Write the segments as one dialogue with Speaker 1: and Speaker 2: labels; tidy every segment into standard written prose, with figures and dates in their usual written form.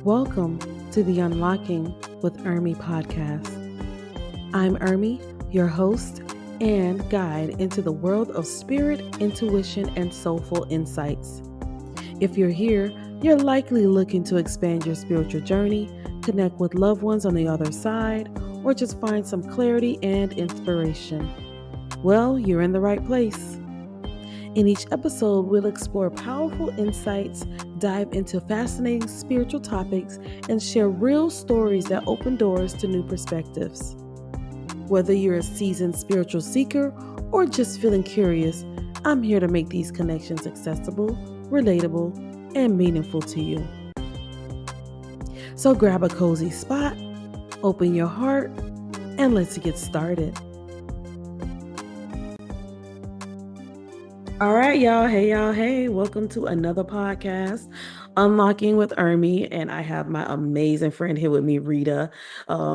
Speaker 1: Welcome to the Unlocking with Ermi podcast. I'm Ermi, your host and guide into the world of spirit, intuition, and soulful insights. If you're here, you're likely looking to expand your spiritual journey, connect with loved ones on the other side, or just find some clarity and inspiration. Well, you're in the right place. In each episode, we'll explore powerful insights, dive into fascinating spiritual topics, and share real stories that open doors to new perspectives. Whether you're a seasoned spiritual seeker or just feeling curious, I'm here to make these connections accessible, relatable, and meaningful to you. So grab a cozy spot, open your heart, and let's get started. All right, y'all. Hey, y'all. Hey, welcome to another podcast, Unlocking with Ermi. And I have my amazing friend here with me, Rita.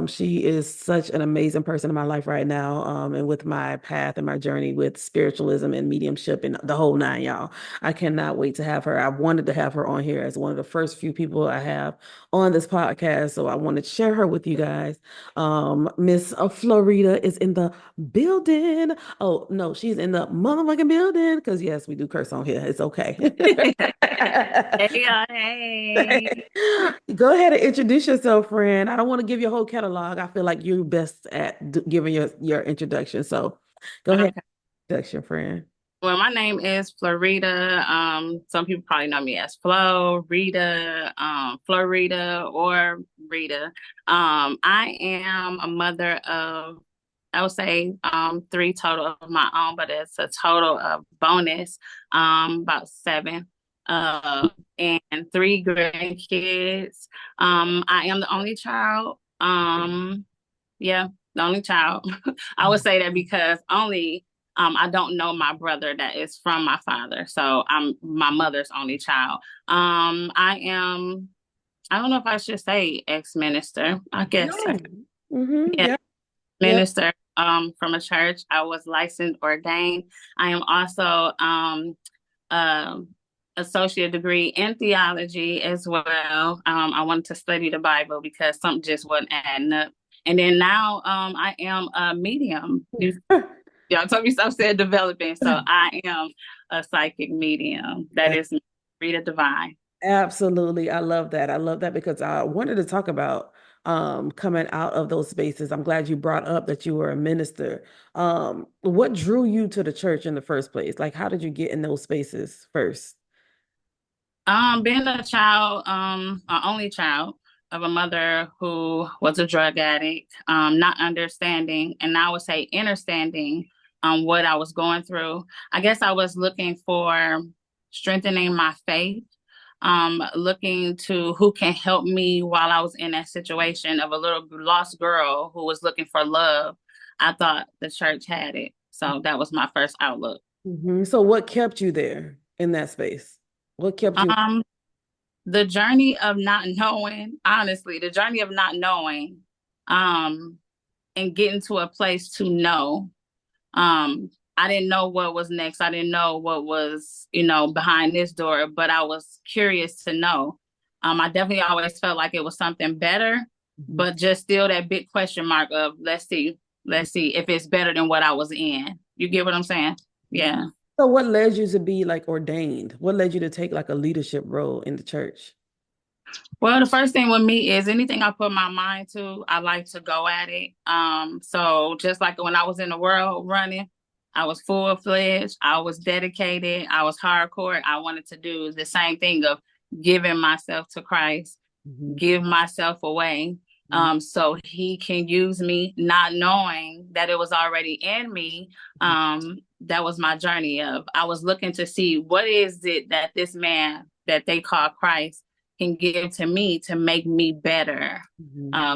Speaker 1: She is such an amazing person in my life right now. And with my path and my journey with spiritualism and mediumship and the whole nine, y'all. I cannot wait to have her. I wanted to have her on here as one of the first few people I have on this podcast. So I wanted to share her with you guys. Miss Florida is in the building. Oh, no, she's in the motherfucking building because, yes, we do curse on here. It's okay.
Speaker 2: Hey, y'all, hey.
Speaker 1: Go ahead and introduce yourself, friend. I don't want to give your whole catalog. I feel like you're best at giving your introduction. So go ahead,
Speaker 2: Okay.
Speaker 1: introduction, friend.
Speaker 2: Well, my name is Florida. Some people probably know me as Flo, Rita, Florida, or Rita. I am a mother of, I would say, three total of my own, but it's a total of bonus, about seven. And three grandkids. I am the only child. Yeah, the only child. I would say that because only I don't know my brother that is from my father. So I'm my mother's only child. I don't know if I should say ex-minister. I guess
Speaker 1: No.
Speaker 2: yeah,
Speaker 1: Yeah. Yep.
Speaker 2: minister from a church. I was licensed ordained. I am also um associate degree in theology as well. I wanted to study the Bible because something just wasn't adding up. And then now I am a medium. Y'all told me stuff said developing. So I am a psychic medium. That is Rita Divine.
Speaker 1: Absolutely. I love that. I love that because I wanted to talk about coming out of those spaces. I'm glad you brought up that you were a minister. What drew you to the church in the first place? Like, how did you get in those spaces first?
Speaker 2: Being a child, an only child of a mother who was a drug addict, not understanding, and I would say understanding what I was going through. I guess I was looking for strengthening my faith, looking to who can help me while I was in that situation of a little lost girl who was looking for love. I thought the church had it. So that was my first outlook.
Speaker 1: So what kept you there in that space? What kept you?
Speaker 2: Um, the journey of not knowing, honestly, the journey of not knowing, um, and getting to a place to know. I didn't know what was next. I didn't know what was, behind this door, but I was curious to know. I definitely always felt like it was something better, but just still that big question mark of let's see if it's better than what I was in. You get what I'm saying? Yeah.
Speaker 1: So what led you to be like ordained? What led you to take like a leadership role in the church?
Speaker 2: Well, the first thing with me is anything I put my mind to, I like to go at it. So just like when I was in the world running, I was full-fledged, I was dedicated, I was hardcore. I wanted to do the same thing of giving myself to Christ, give myself away, so he can use me, not knowing that it was already in me. That was my journey of, I was looking to see what is it that this man that they call Christ can give to me to make me better.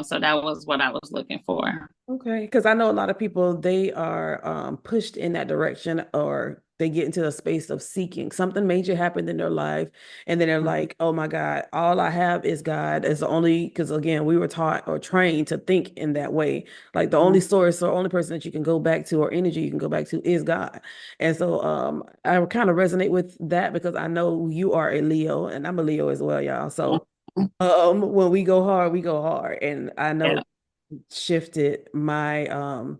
Speaker 2: So that was what I was looking for.
Speaker 1: Okay, because I know a lot of people, they are pushed in that direction or they get into a space of seeking. Something major happened in their life, and then they're like, oh my God, all I have is God. It's the only, because again, we were taught or trained to think in that way. Like the only source or only person that you can go back to or energy you can go back to is God. And so I kind of resonate with that because I know you are a Leo and I'm a Leo as well, y'all. So When we go hard. And I know
Speaker 2: Yeah.
Speaker 1: shifted my a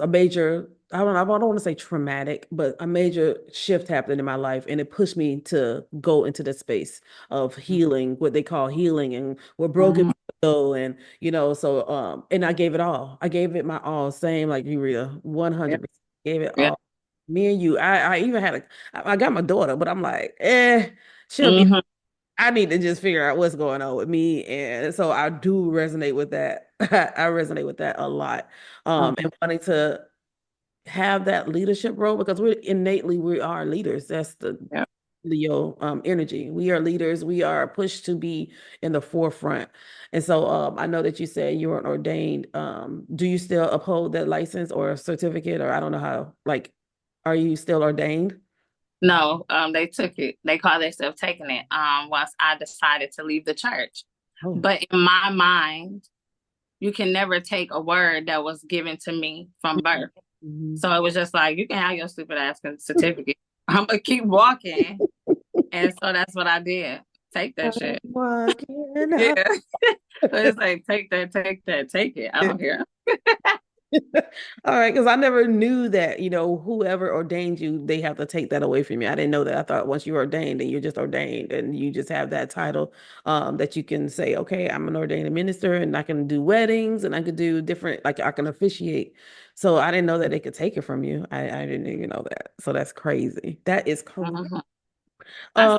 Speaker 1: major, I don't want to say traumatic, but a major shift happened in my life, and it pushed me to go into the space of healing, what they call healing, and where broken
Speaker 2: Mhm.
Speaker 1: go. And so and I gave it all. I gave it my all, same like you, Rita,
Speaker 2: Yeah.
Speaker 1: 100%. Gave it
Speaker 2: Yeah.
Speaker 1: all. Me and you, I even had I got my daughter, but I'm like, she'll be,
Speaker 2: Hmm.
Speaker 1: I need to just figure out what's going on with me. And so I do resonate with that. I resonate with that a lot. And wanting to have that leadership role, because we are leaders. That's the
Speaker 2: Yeah.
Speaker 1: Leo energy. We are leaders. We are pushed to be in the forefront. And so I know that you said you were an ordained. Do you still uphold that license or certificate, or I don't know how, like, are you still ordained?
Speaker 2: No, they took it. They call themselves taking it. Once I decided to leave the church,
Speaker 1: Oh.
Speaker 2: but in my mind, you can never take a word that was given to me from birth.
Speaker 1: Mhm.
Speaker 2: So it was just like, you can have your stupid ass certificate. I'm gonna keep walking, and so that's what I did. Take that
Speaker 1: I'm
Speaker 2: shit.
Speaker 1: walking
Speaker 2: Yeah.
Speaker 1: up.
Speaker 2: So it's like, take that, take that, take it. I don't care.
Speaker 1: All right, because I never knew that, whoever ordained you, they have to take that away from you. I didn't know that. I thought once you're ordained, then you're just ordained and you just have that title, that you can say, okay, I'm an ordained minister and I can do weddings and I could do different, like I can officiate. So I didn't know that they could take it from you. I didn't even know that. So that's crazy. That is crazy.
Speaker 2: Mhm.
Speaker 1: Um,
Speaker 2: I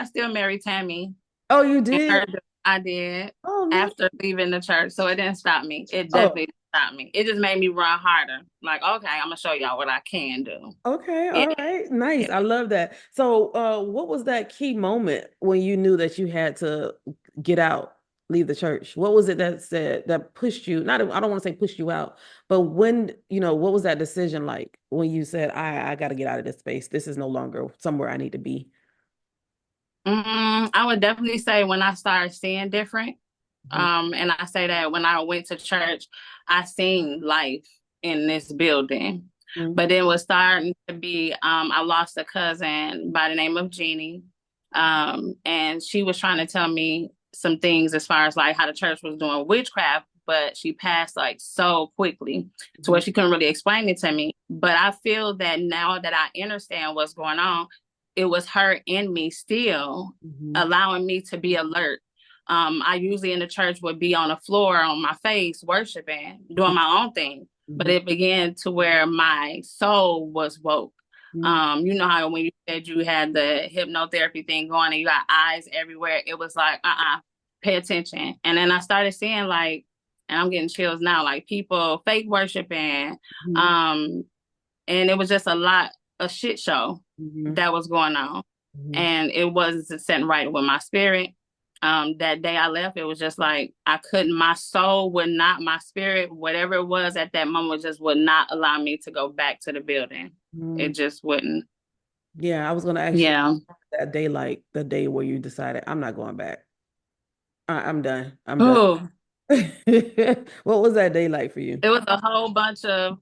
Speaker 2: still married Tammy.
Speaker 1: oh, you
Speaker 2: And
Speaker 1: did?
Speaker 2: her, I did
Speaker 1: Oh, no.
Speaker 2: after leaving the church. So it didn't stop me. It
Speaker 1: Oh,
Speaker 2: definitely didn't stop me. It just made me run harder. Like, okay, I'm gonna show y'all what I can do.
Speaker 1: okay,
Speaker 2: Yeah.
Speaker 1: all right. Nice.
Speaker 2: Yeah.
Speaker 1: I love that. So, what was that key moment when you knew that you had to get out, leave the church? What was it that said that pushed you? Not, I don't want to say pushed you out, but when, what was that decision like when you said, I got to get out of this space. This is no longer somewhere I need to be.
Speaker 2: I would definitely say when I started seeing different.
Speaker 1: Mhm.
Speaker 2: And I say that when I went to church, I seen life in this building.
Speaker 1: Mhm.
Speaker 2: But it was starting to be, I lost a cousin by the name of Jeannie. And she was trying to tell me some things as far as like how the church was doing witchcraft, but she passed like so quickly to where
Speaker 1: Mhm.
Speaker 2: she couldn't really explain it to me. But I feel that now that I understand what's going on, it was her in me still
Speaker 1: Mhm.
Speaker 2: allowing me to be alert. I usually in the church would be on the floor on my face, worshiping, doing my own thing. But
Speaker 1: Mhm.
Speaker 2: it began to where my soul was woke.
Speaker 1: Mhm.
Speaker 2: You know how when you said you had the hypnotherapy thing going and you got eyes everywhere, it was like, pay attention. And then I started seeing like, and I'm getting chills now, like people fake worshiping.
Speaker 1: Mhm.
Speaker 2: Um, and it was just a shit show
Speaker 1: Mhm.
Speaker 2: that was going on.
Speaker 1: Mhm.
Speaker 2: And it wasn't sitting right with my spirit. That day I left, it was just like I couldn't, my soul would not, my spirit, whatever it was at that moment, just would not allow me to go back to the building. It
Speaker 1: Mhm.
Speaker 2: just wouldn't.
Speaker 1: Yeah, I was going to ask you
Speaker 2: Yeah.
Speaker 1: that day, like the day where you decided, I'm not going back. I'm done. I'm done.
Speaker 2: Oh,
Speaker 1: What was that day like for you?
Speaker 2: it was a whole bunch of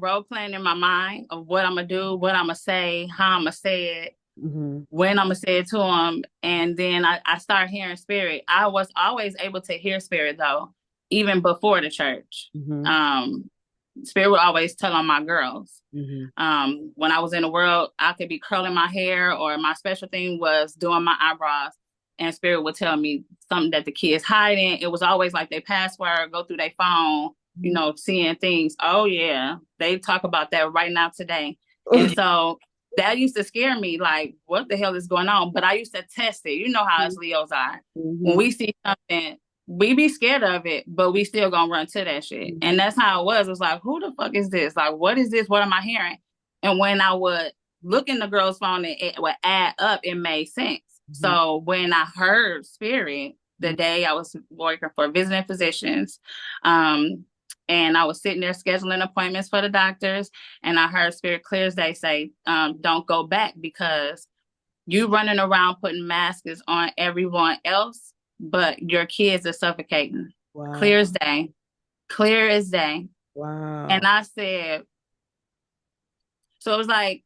Speaker 2: role playing in my mind of what I'm gonna do, what I'm gonna say, how I'm gonna say it,
Speaker 1: Hmm.
Speaker 2: when I'm gonna say it to him. And then I start hearing spirit. I was always able to hear spirit though, even before the church.
Speaker 1: Hmm.
Speaker 2: Um, Spirit would always tell on my girls.
Speaker 1: Hmm.
Speaker 2: When I was in the world, I could be curling my hair, or my special thing was doing my eyebrows, and Spirit would tell me something that the kids hiding. It was always like their password, go through their phone, seeing things. Oh yeah, they talk about that right now today, and so that used to scare me. Like, what the hell is going on? But I used to test it. You know how us Leos are. When
Speaker 1: Hmm.
Speaker 2: we see something, we be scared of it, but we still gonna run to that shit. And that's how it was. It was like, who the fuck is this? Like, what is this? What am I hearing? And when I would look in the girl's phone and it would add up, it made sense.
Speaker 1: Hmm.
Speaker 2: So when I heard spirit the day I was working for visiting physicians, um, and I was sitting there scheduling appointments for the doctors, and I heard spirit clear as day say, don't go back because you running around putting masks on everyone else, but your kids are suffocating.
Speaker 1: Wow.
Speaker 2: Clear as day. Clear as day. And
Speaker 1: Wow.
Speaker 2: I said, so it was like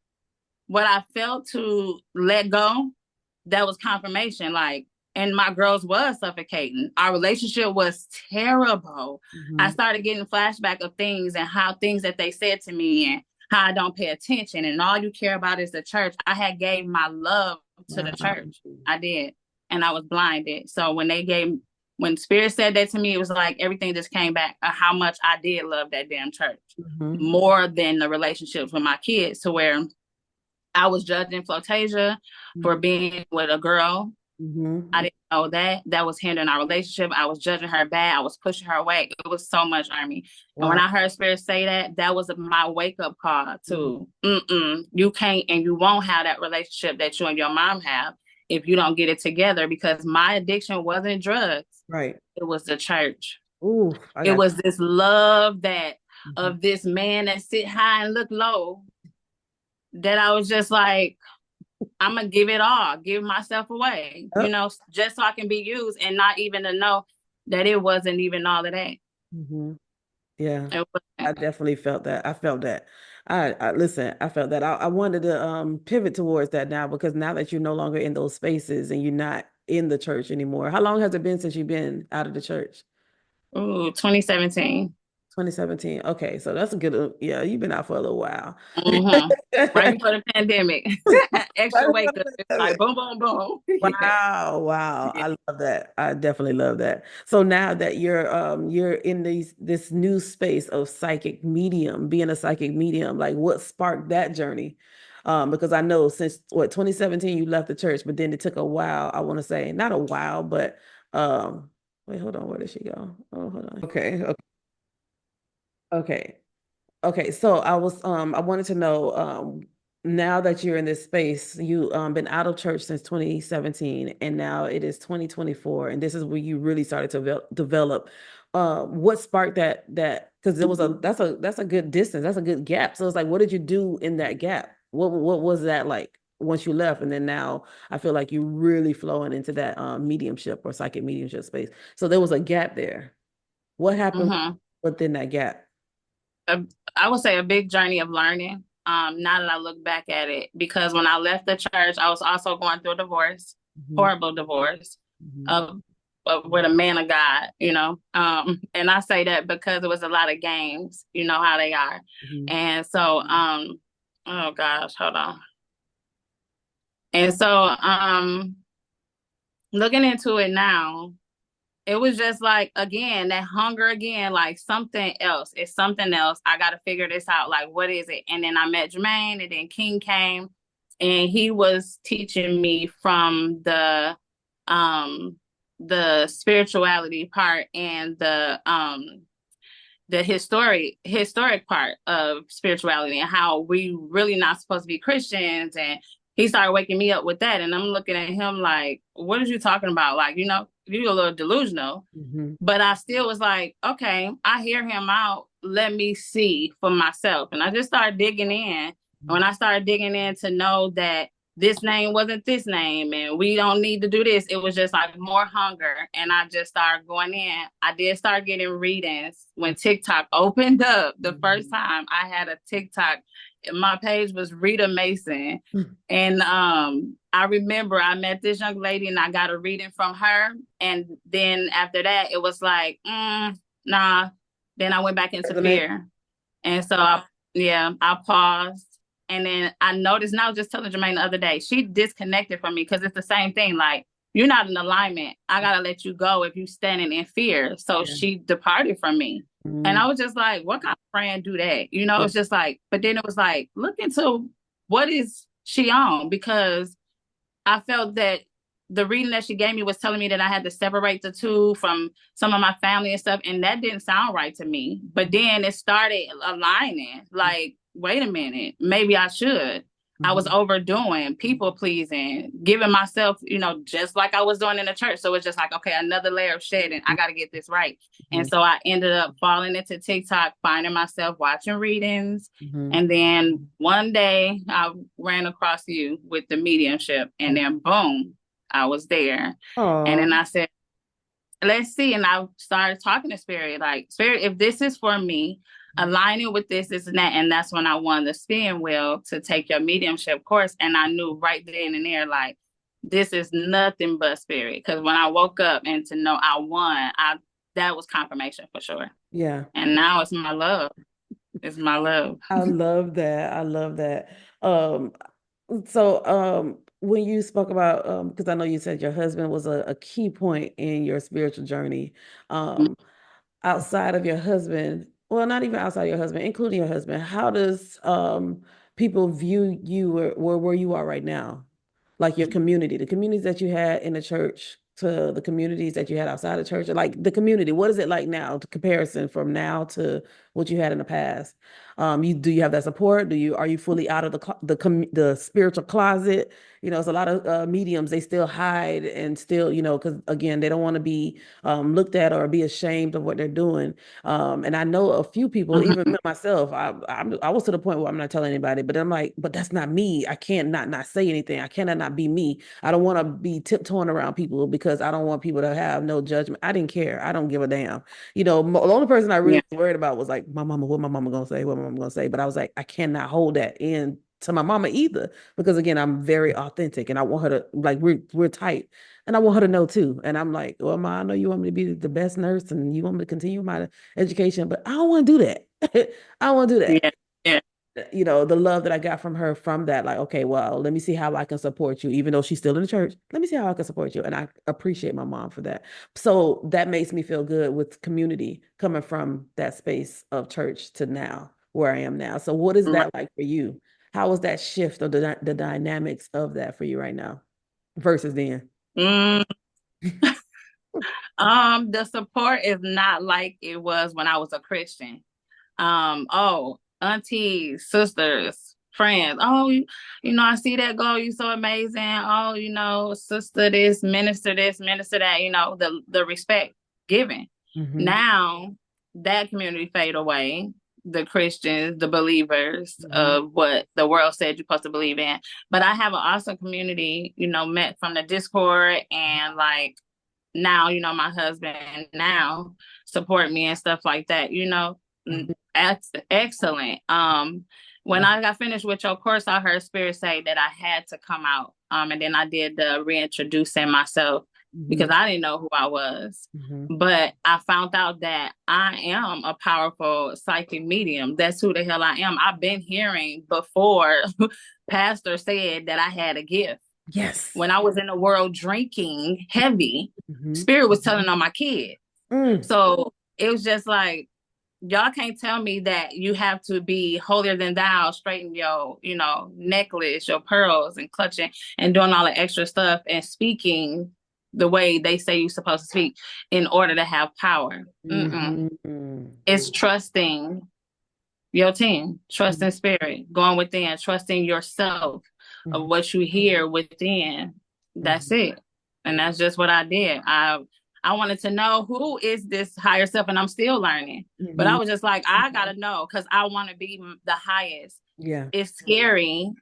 Speaker 2: what I felt to let go, that was confirmation. Like, and my girls was suffocating. Our relationship was terrible. I started getting flashback of things and how things that they said to me and how I don't pay attention and all you care about is the church. I had gave my love to the church. I did. And I was blinded. So when Spirit said that to me, it was like everything just came back how much I did love that damn church more than the relationships with my kids, to where I was judging Flotasia for being with a girl. I didn't know that was hindering our relationship. I was judging her bad. I was pushing her away. It was so much, Army. And when I heard Spirit say that was my wake up call to you can't and you won't have that relationship that you and your mom have if you don't get it together, because my addiction wasn't drugs.
Speaker 1: Right.
Speaker 2: It was the church.
Speaker 1: Ooh,
Speaker 2: it was this love that of this man that sit high and look low, that I was just like, I'm going to give it all, give myself away, you know, just so I can be used, and not even to know that it wasn't even all of that.
Speaker 1: Yeah, I definitely felt that. I felt that. Listen, I felt that. I wanted to pivot towards that now, because now that you're no longer in those spaces and you're not in the church anymore. How long has it been since you've been out of the church?
Speaker 2: Ooh, 2017.
Speaker 1: 2017. Okay, so that's a good, yeah, you've been out for a little while.
Speaker 2: Right before the pandemic. Extra wake up. It's like boom, boom, boom.
Speaker 1: Wow. I love that. I definitely love that. So now that you're in this new space of psychic medium, being a psychic medium, like what sparked that journey? Because I know since 2017 you left the church, but then it took a while, I want to say, not a while, but wait, hold on, where did she go? Oh, hold on. Okay. So I wanted to know, now that you're in this space, you been out of church since 2017, and now it is 2024, and this is where you really started to develop. What sparked that? Because that's a good distance, that's a good gap. So it's like, what did you do in that gap? What was that like once you left, and then now I feel like you're really flowing into that mediumship or psychic mediumship space. So there was a gap there. What happened within that gap?
Speaker 2: I would say a big journey of learning. Now that I look back at it, because when I left the church, I was also going through a divorce, horrible divorce, with a man of God, you know. And I say that because it was a lot of games, you know how they are. And so, oh gosh, hold on. And so, looking into it now, it was just like, again, that hunger again, like something else. It's something else. I got to figure this out. Like, what is it? And then I met Jermaine, and then King came, and he was teaching me from the spirituality part and the historic part of spirituality, and how we really not supposed to be Christians. And he started waking me up with that. And I'm looking at him like, what are you talking about? Like, you know, you're a little delusional. But I still was like, okay, I hear him out. Let me see for myself. And I just started digging in. When I started digging in to know that this name wasn't this name and we don't need to do this, it was just like more hunger. And I just started going in. I did start getting readings when TikTok opened up. The first time I had a TikTok, my page was Rita Mason. And I remember I met this young lady and I got a reading from her. And then after that, it was like, nah. Then I went back into fear. And so, I paused. And then I noticed, and I was just telling Jermaine the other day, she disconnected from me, because it's the same thing. Like, you're not in alignment. I got to let you go if you're standing in fear. So she departed from me. And I was just like, what kind of friend do that? You know, it's just like, but then it was like, look into what is she on? Because I felt that the reading that she gave me was telling me that I had to separate the two from some of my family and stuff. And that didn't sound right to me. But then it started aligning, like, wait a minute, maybe I should. I was overdoing, people pleasing, giving myself, you know, just like I was doing in the church. So it's just like, okay, another layer of shedding. I got to get this right. And so I ended up falling into TikTok, finding myself watching readings. And then one day I ran across you with the mediumship, and then boom, I was there. And then I said, let's see. And I started talking to Spirit, like, Spirit, if this is for me, aligning with this and that. And that's when I won the spin wheel to take your mediumship course. And I knew right then and there, like, this is nothing but spirit. Because when I woke up and to know I won, that was confirmation for sure.
Speaker 1: Yeah.
Speaker 2: And now it's my love. It's my love.
Speaker 1: I love that. I love that. Um, so when you spoke about because I know you said your husband was a key point in your spiritual journey. Um, outside of your husband, well, not even outside your husband, including your husband, how does people view you where you are right now? Like your community, the communities that you had in the church to the communities that you had outside the church, like the community, what is it like now, the comparison from now to what you had in the past? Do you have that support? Are you fully out of the spiritual closet? You know, it's a lot of mediums, they still hide and still, you know, because again, they don't want to be looked at or be ashamed of what they're doing. And I know a few people, even
Speaker 2: Mhm.
Speaker 1: myself, I was to the point where I'm not telling anybody, but I'm like, but that's not me. I can't not say anything. I cannot not be me. I don't want to be tiptoeing around people because I don't want people to have no judgment. I didn't care. I don't give a damn. You know, the only person I really
Speaker 2: Yeah.
Speaker 1: was worried about was like my mama, what my mama gonna say, what my mama gonna say. But I was like, I cannot hold that in to my mama either because again, I'm very authentic and I want her to like we're tight. And I want her to know too. And I'm like, well, Ma, I know you want me to be the best nurse and you want me to continue my education, but I don't want to do that. I don't want to do that.
Speaker 2: Yeah. Yeah.
Speaker 1: You know, the love that I got from her from that, like, okay, well, let me see how I can support you, even though she's still in the church. Let me see how I can support you. And I appreciate my mom for that. So that makes me feel good with community coming from that space of church to now where I am now. So what is
Speaker 2: Right.
Speaker 1: that like for you? How was that shift of the dynamics of that for you right now versus then?
Speaker 2: Mm, the support is not like it was when I was a Christian. Oh, aunties, sisters, friends. Oh, you know, I see that girl, you so amazing. Oh, you know, sister this, minister that, you know, the respect given.
Speaker 1: Mm-hmm.
Speaker 2: Now that community fade away. The Christians, the believers
Speaker 1: Mm-hmm.
Speaker 2: of what the world said you're supposed to believe in. But I have an awesome community, you know, met from the Discord and like now, you know, my husband now support me and stuff like that, you know.
Speaker 1: Mm-hmm.
Speaker 2: Excellent. When I got finished with your course, I heard Spirit say that I had to come out. And then I did the reintroducing myself because
Speaker 1: Mm-hmm.
Speaker 2: I didn't know who I was.
Speaker 1: Mm-hmm.
Speaker 2: But I found out that I am a powerful psychic medium. That's who the hell I am. I've been hearing before Pastor said that I had a gift.
Speaker 1: Yes.
Speaker 2: When I was in the world drinking heavy,
Speaker 1: Mm-hmm.
Speaker 2: Spirit was telling on my kid.
Speaker 1: Mm.
Speaker 2: So it was just like, y'all can't tell me that you have to be holier than thou, straighten your, you know, necklace, your pearls, and clutching and doing all the extra stuff and speaking the way they say you're supposed to speak in order to have power. Mm-mm.
Speaker 1: Mm-hmm.
Speaker 2: It's trusting your team, trusting spirit, going within, trusting yourself of
Speaker 1: Mm-hmm.
Speaker 2: what you hear within. That's it. And that's just what I did. I wanted to know who is this higher self, and I'm still learning. But I
Speaker 1: Mm-hmm.
Speaker 2: was just like, I gotta know because I want to be the highest.
Speaker 1: Yeah.
Speaker 2: It's scary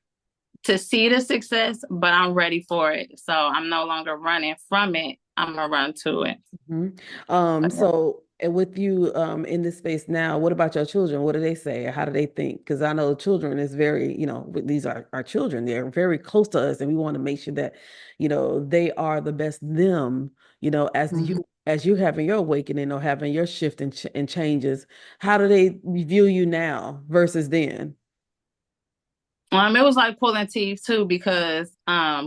Speaker 2: to see the success, but I'm ready for it. So I'm no longer running from it. I'm gonna run to it.
Speaker 1: Mhm. So with you in this space now, what about your children? What do they say? How do they think? Because I know children is very, you know, these are our children. They're very close to us, and we want to make sure that, you know, they are the best them, you know,
Speaker 2: Mhm.
Speaker 1: as you having your awakening or having your shift and changes. How do they view you now versus then?
Speaker 2: It was like pulling teeth too because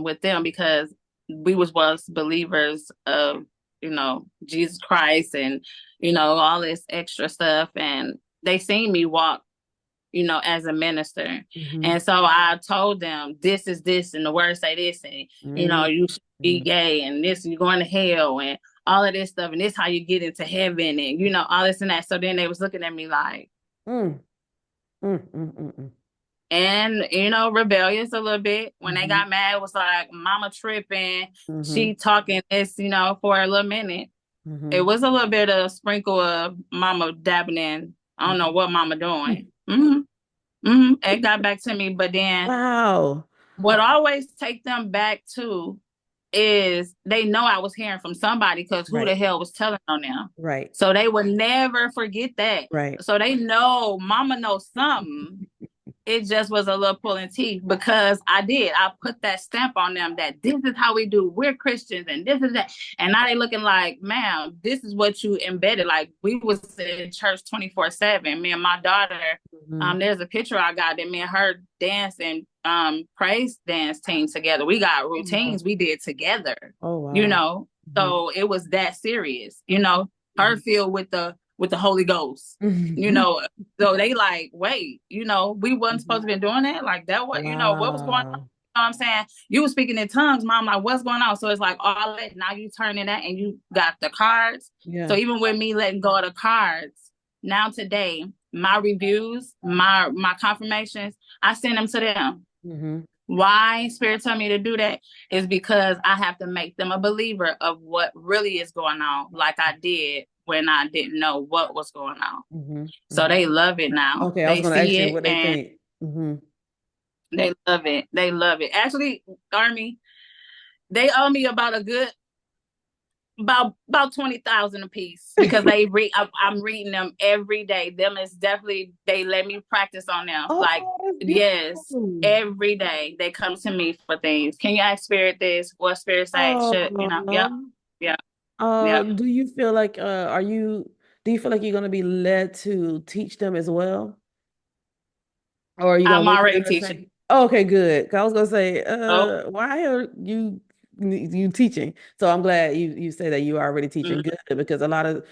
Speaker 2: with them because we was once believers of, you know, Jesus Christ and, you know, all this extra stuff, and they seen me walk, you know, as a minister.
Speaker 1: Mm-hmm.
Speaker 2: And so I told them this is this and the word say this, and you know, you should be gay, and this you're going to hell, and all of this stuff, and this how you get into heaven, and you know, all this and that. So then they was looking at me like,
Speaker 1: Mm-hmm. Mm-hmm.
Speaker 2: and you know, rebellious a little bit. When they
Speaker 1: Mm-hmm.
Speaker 2: got mad, it was like mama tripping,
Speaker 1: Mm-hmm.
Speaker 2: she talking this, you know, for a little minute. It
Speaker 1: Mm-hmm.
Speaker 2: was a little bit of sprinkle of mama dabbing in. I don't know what mama
Speaker 1: Mm-hmm.
Speaker 2: doing. It got back to me, but then
Speaker 1: Wow.
Speaker 2: what always take them back to is they know I was hearing from somebody because who
Speaker 1: Right.
Speaker 2: the hell was telling on them.
Speaker 1: Right.
Speaker 2: So they would never forget that.
Speaker 1: Right.
Speaker 2: So they know mama knows something it just was a little pulling teeth because I put that stamp on them that this is how we do. We're Christians and this is that. And now they looking like, ma'am, this is what you embedded. Like we was in church 24/7. Me and my daughter, there's a picture I got that me and her dance and praise dance team together. We got routines we did together.
Speaker 1: Oh wow.
Speaker 2: You know, so it was that serious, you know, her filled with the Holy Ghost, you know. So they like, wait, you know, we wasn't supposed to be doing that. Like that, what, you know, what was going on? You know what I'm saying? You were speaking in tongues, mom, like what's going on? So it's like all that, now you turning that and you got the cards.
Speaker 1: Yeah.
Speaker 2: So even with me letting go of the cards, now today, my reviews, my confirmations, I send them to them. Why Spirit told me to do that is because I have to make them a believer of what really is going on, like I did when I didn't know what was going on. So they love it now.
Speaker 1: Okay, I was going to ask you what they think.
Speaker 2: They love it. They love it. Actually, Army, they owe me about a good about 20,000 a piece because they read. I'm reading them every day. Them is definitely, they let me practice on them.
Speaker 1: Oh,
Speaker 2: like yes, every day they come to me for things. Can you ask Spirit this? What Spirit say? Should you know? Yeah.
Speaker 1: Do you feel like do you feel like you're going to be led to teach them as well? Or are you going
Speaker 2: I'm
Speaker 1: to wait for
Speaker 2: already
Speaker 1: them to
Speaker 2: teaching.
Speaker 1: say, oh, okay, good. 'Cause I was going to say, why are you teaching? So I'm glad you say that you are already teaching. Good, because a lot of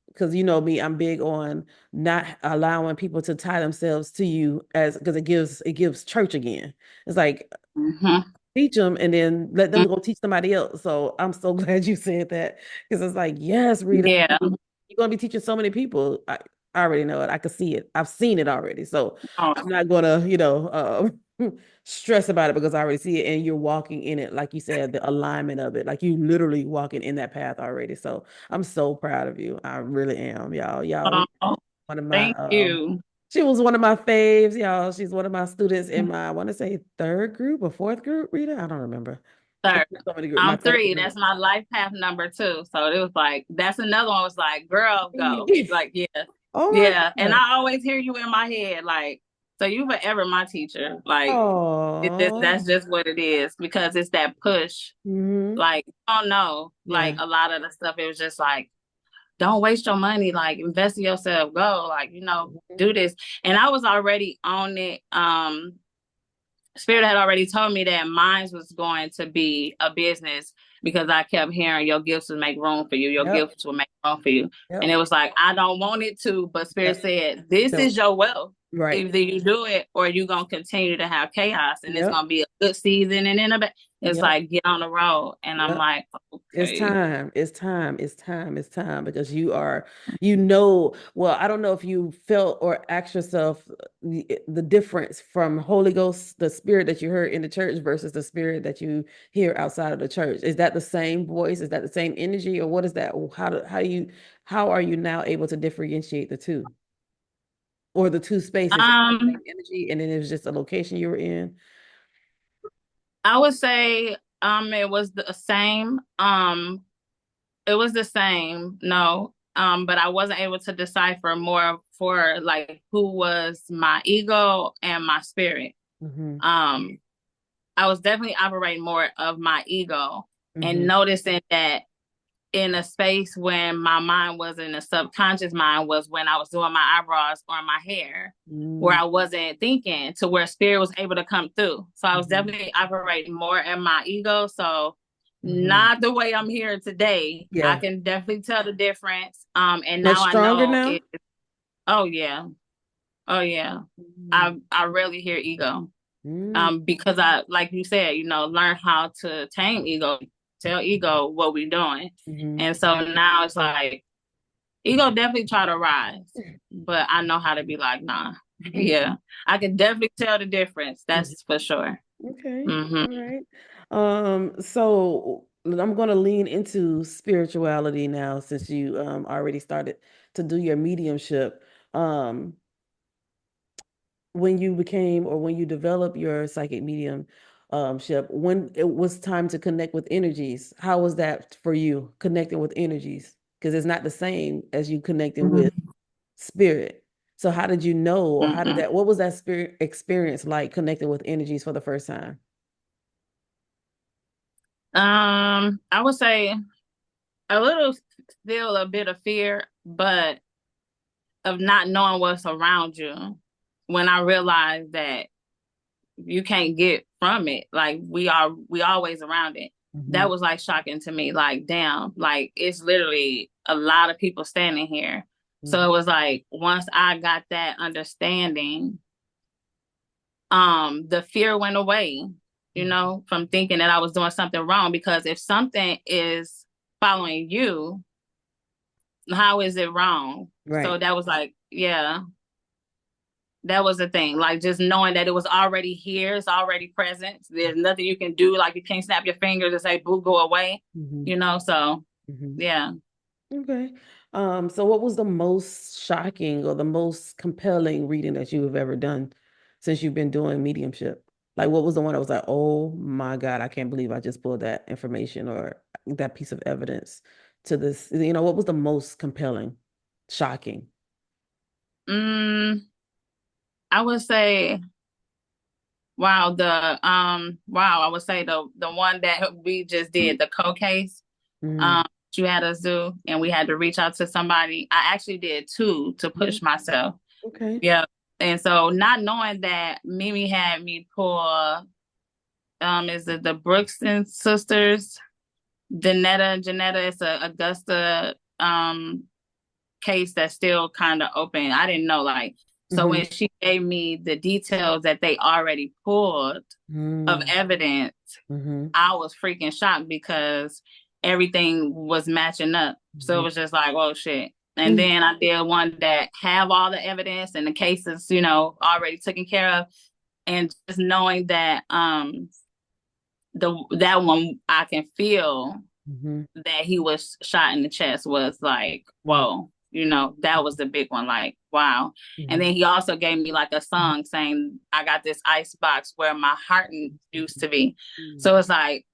Speaker 1: because you know me, I'm big on not allowing people to tie themselves to you as because it gives church again. It's like teach them and then let them go teach somebody else. So I'm so glad you said that because it's like, yes, Rita,
Speaker 2: Yeah.
Speaker 1: you're gonna be teaching so many people. I already know it. I can see it. I've seen it already. So I'm not gonna, stress about it because I already see it and you're walking in it, like you said, the alignment of it, like you literally walking in that path already. So I'm so proud of you. I really am, y'all. Y'all, one of my
Speaker 2: thank you.
Speaker 1: she was one of my faves, y'all. She's one of my students in my, I want to say third group or fourth group, Rita. I don't remember.
Speaker 2: Third.
Speaker 1: My
Speaker 2: I'm 3. That's my life path number 2. So it was like, that's another one was like, girl, go. Like, yeah.
Speaker 1: Oh my
Speaker 2: Yeah.
Speaker 1: God.
Speaker 2: And I always hear you in my head, like, so you forever my teacher. Like, that's just what it is because it's that push. Like, oh no, like a lot of the stuff, it was just like, don't waste your money, like invest in yourself, go, like, do this. And I was already on it. Spirit had already told me that mine was going to be a business because I kept hearing your gifts will make room for you. Your gifts will make room for you. And it was like, I don't want it to, but Spirit said, this is your wealth.
Speaker 1: Right.
Speaker 2: Either you do it or you're going to continue to have chaos and it's going to be a good season. And then it's like, get on the road. And I'm like, okay.
Speaker 1: It's time because well, I don't know if you felt or asked yourself the difference from Holy Ghost, the spirit that you heard in the church versus the spirit that you hear outside of the church. Is that the same voice? Is that the same energy? Or what is that? How are you now able to differentiate the two? Or the two spaces, the same energy, and then it was just a location you were in?
Speaker 2: I would say it was the same. It was the same, no. But I wasn't able to decipher more for like who was my ego and my spirit. I was definitely operating more of my ego and noticing that in a space when my mind was in a subconscious mind was when I was doing my eyebrows or my hair, where I wasn't thinking to where spirit was able to come through. So I was definitely operating more in my ego. So not the way I'm here today. I can definitely tell the difference. And now I know
Speaker 1: now?
Speaker 2: Oh yeah. I rarely hear ego. Because I, like you said, learn how to tame ego, tell ego what we're doing. And so now it's like, ego definitely try to rise, but I know how to be like, nah, yeah, I can definitely tell the difference. That's for sure.
Speaker 1: Okay. All right. So I'm going to lean into spirituality now since you already started to do your mediumship. When you became or when you developed your psychic medium ship, when it was time to connect with energies, how was that for you connecting with energies? Because it's not the same as you connecting with spirit. So how did you know, or
Speaker 2: Mm-mm.
Speaker 1: what was that spirit experience like connecting with energies for the first time?
Speaker 2: I would say a little, still a bit of fear, but of not knowing what's around you. When I realized that you can't get from it, like we always around it.
Speaker 1: Mm-hmm.
Speaker 2: That was like shocking to me. Like, damn, like it's literally a lot of people standing here. So it was like once I got that understanding, the fear went away,
Speaker 1: Mm-hmm.
Speaker 2: from thinking that I was doing something wrong. Because if something is following you, how is it wrong? So
Speaker 1: Right.
Speaker 2: that was like, yeah, that was the thing. Like just knowing that it was already here, it's already present. There's nothing you can do. Like you can't snap your fingers and say, boo, go away,
Speaker 1: Mm-hmm.
Speaker 2: So
Speaker 1: Mm-hmm.
Speaker 2: yeah.
Speaker 1: Okay. So what was the most shocking or the most compelling reading that you have ever done since you've been doing mediumship? Like what was the one that was like, oh my God, I can't believe I just pulled that information or that piece of evidence to this. What was the most compelling, shocking?
Speaker 2: Mm, I would say, wow, I would say the one that we just did, the co case.
Speaker 1: Mm.
Speaker 2: You had us do, and we had to reach out to somebody. I actually did two to push myself.
Speaker 1: Okay.
Speaker 2: Yeah. And so not knowing that Mimi had me pull, is it the Brooks and sisters, Danetta and Janetta? It's a Augusta, case that's still kind of open. I didn't know, like, so
Speaker 1: Mm-hmm.
Speaker 2: when she gave me the details that they already pulled of evidence,
Speaker 1: Mm-hmm.
Speaker 2: I was freaking shocked because everything was matching up. So it was just like, oh shit. And
Speaker 1: Mm-hmm.
Speaker 2: then I did one that have all the evidence and the cases, already taken care of. And just knowing that that one I can feel
Speaker 1: Mm-hmm.
Speaker 2: that he was shot in the chest was like, whoa, that was the big one, like, wow. And
Speaker 1: Mm-hmm.
Speaker 2: then he also gave me like a song saying, I got this ice box where my heart used to be. So it's like,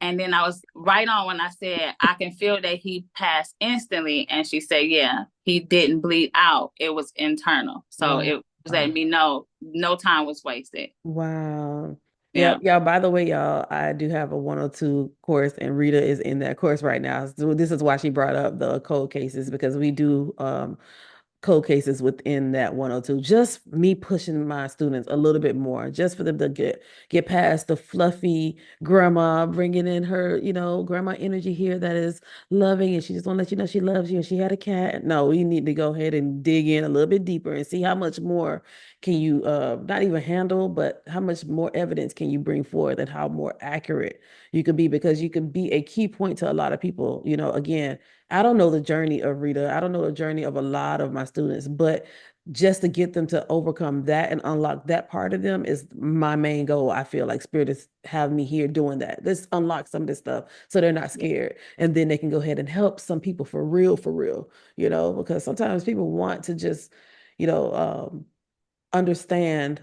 Speaker 2: and then I was right on when I said, I can feel that he passed instantly. And she said, yeah, he didn't bleed out. It was internal. So
Speaker 1: Wow.
Speaker 2: it was letting me know no time was wasted.
Speaker 1: Wow. Yeah,
Speaker 2: Yeah.
Speaker 1: y'all, by the way, y'all, I do have a 102 course and Rita is in that course right now. So this is why she brought up the cold cases because we do cold cases within that 102. Just me pushing my students a little bit more, just for them to get past the fluffy grandma, bringing in her, grandma energy here that is loving, and she just want to let you know she loves you, and she had a cat. No, we need to go ahead and dig in a little bit deeper and see how much more can you not even handle, but how much more evidence can you bring forward and how more accurate you can be because you can be a key point to a lot of people. Again, I don't know the journey of Rita. I don't know the journey of a lot of my students, but just to get them to overcome that and unlock that part of them is my main goal. I feel like Spirit is have me here doing that. Let's unlock some of this stuff so they're not scared. And then they can go ahead and help some people for real, because sometimes people want to just, you know, um, understand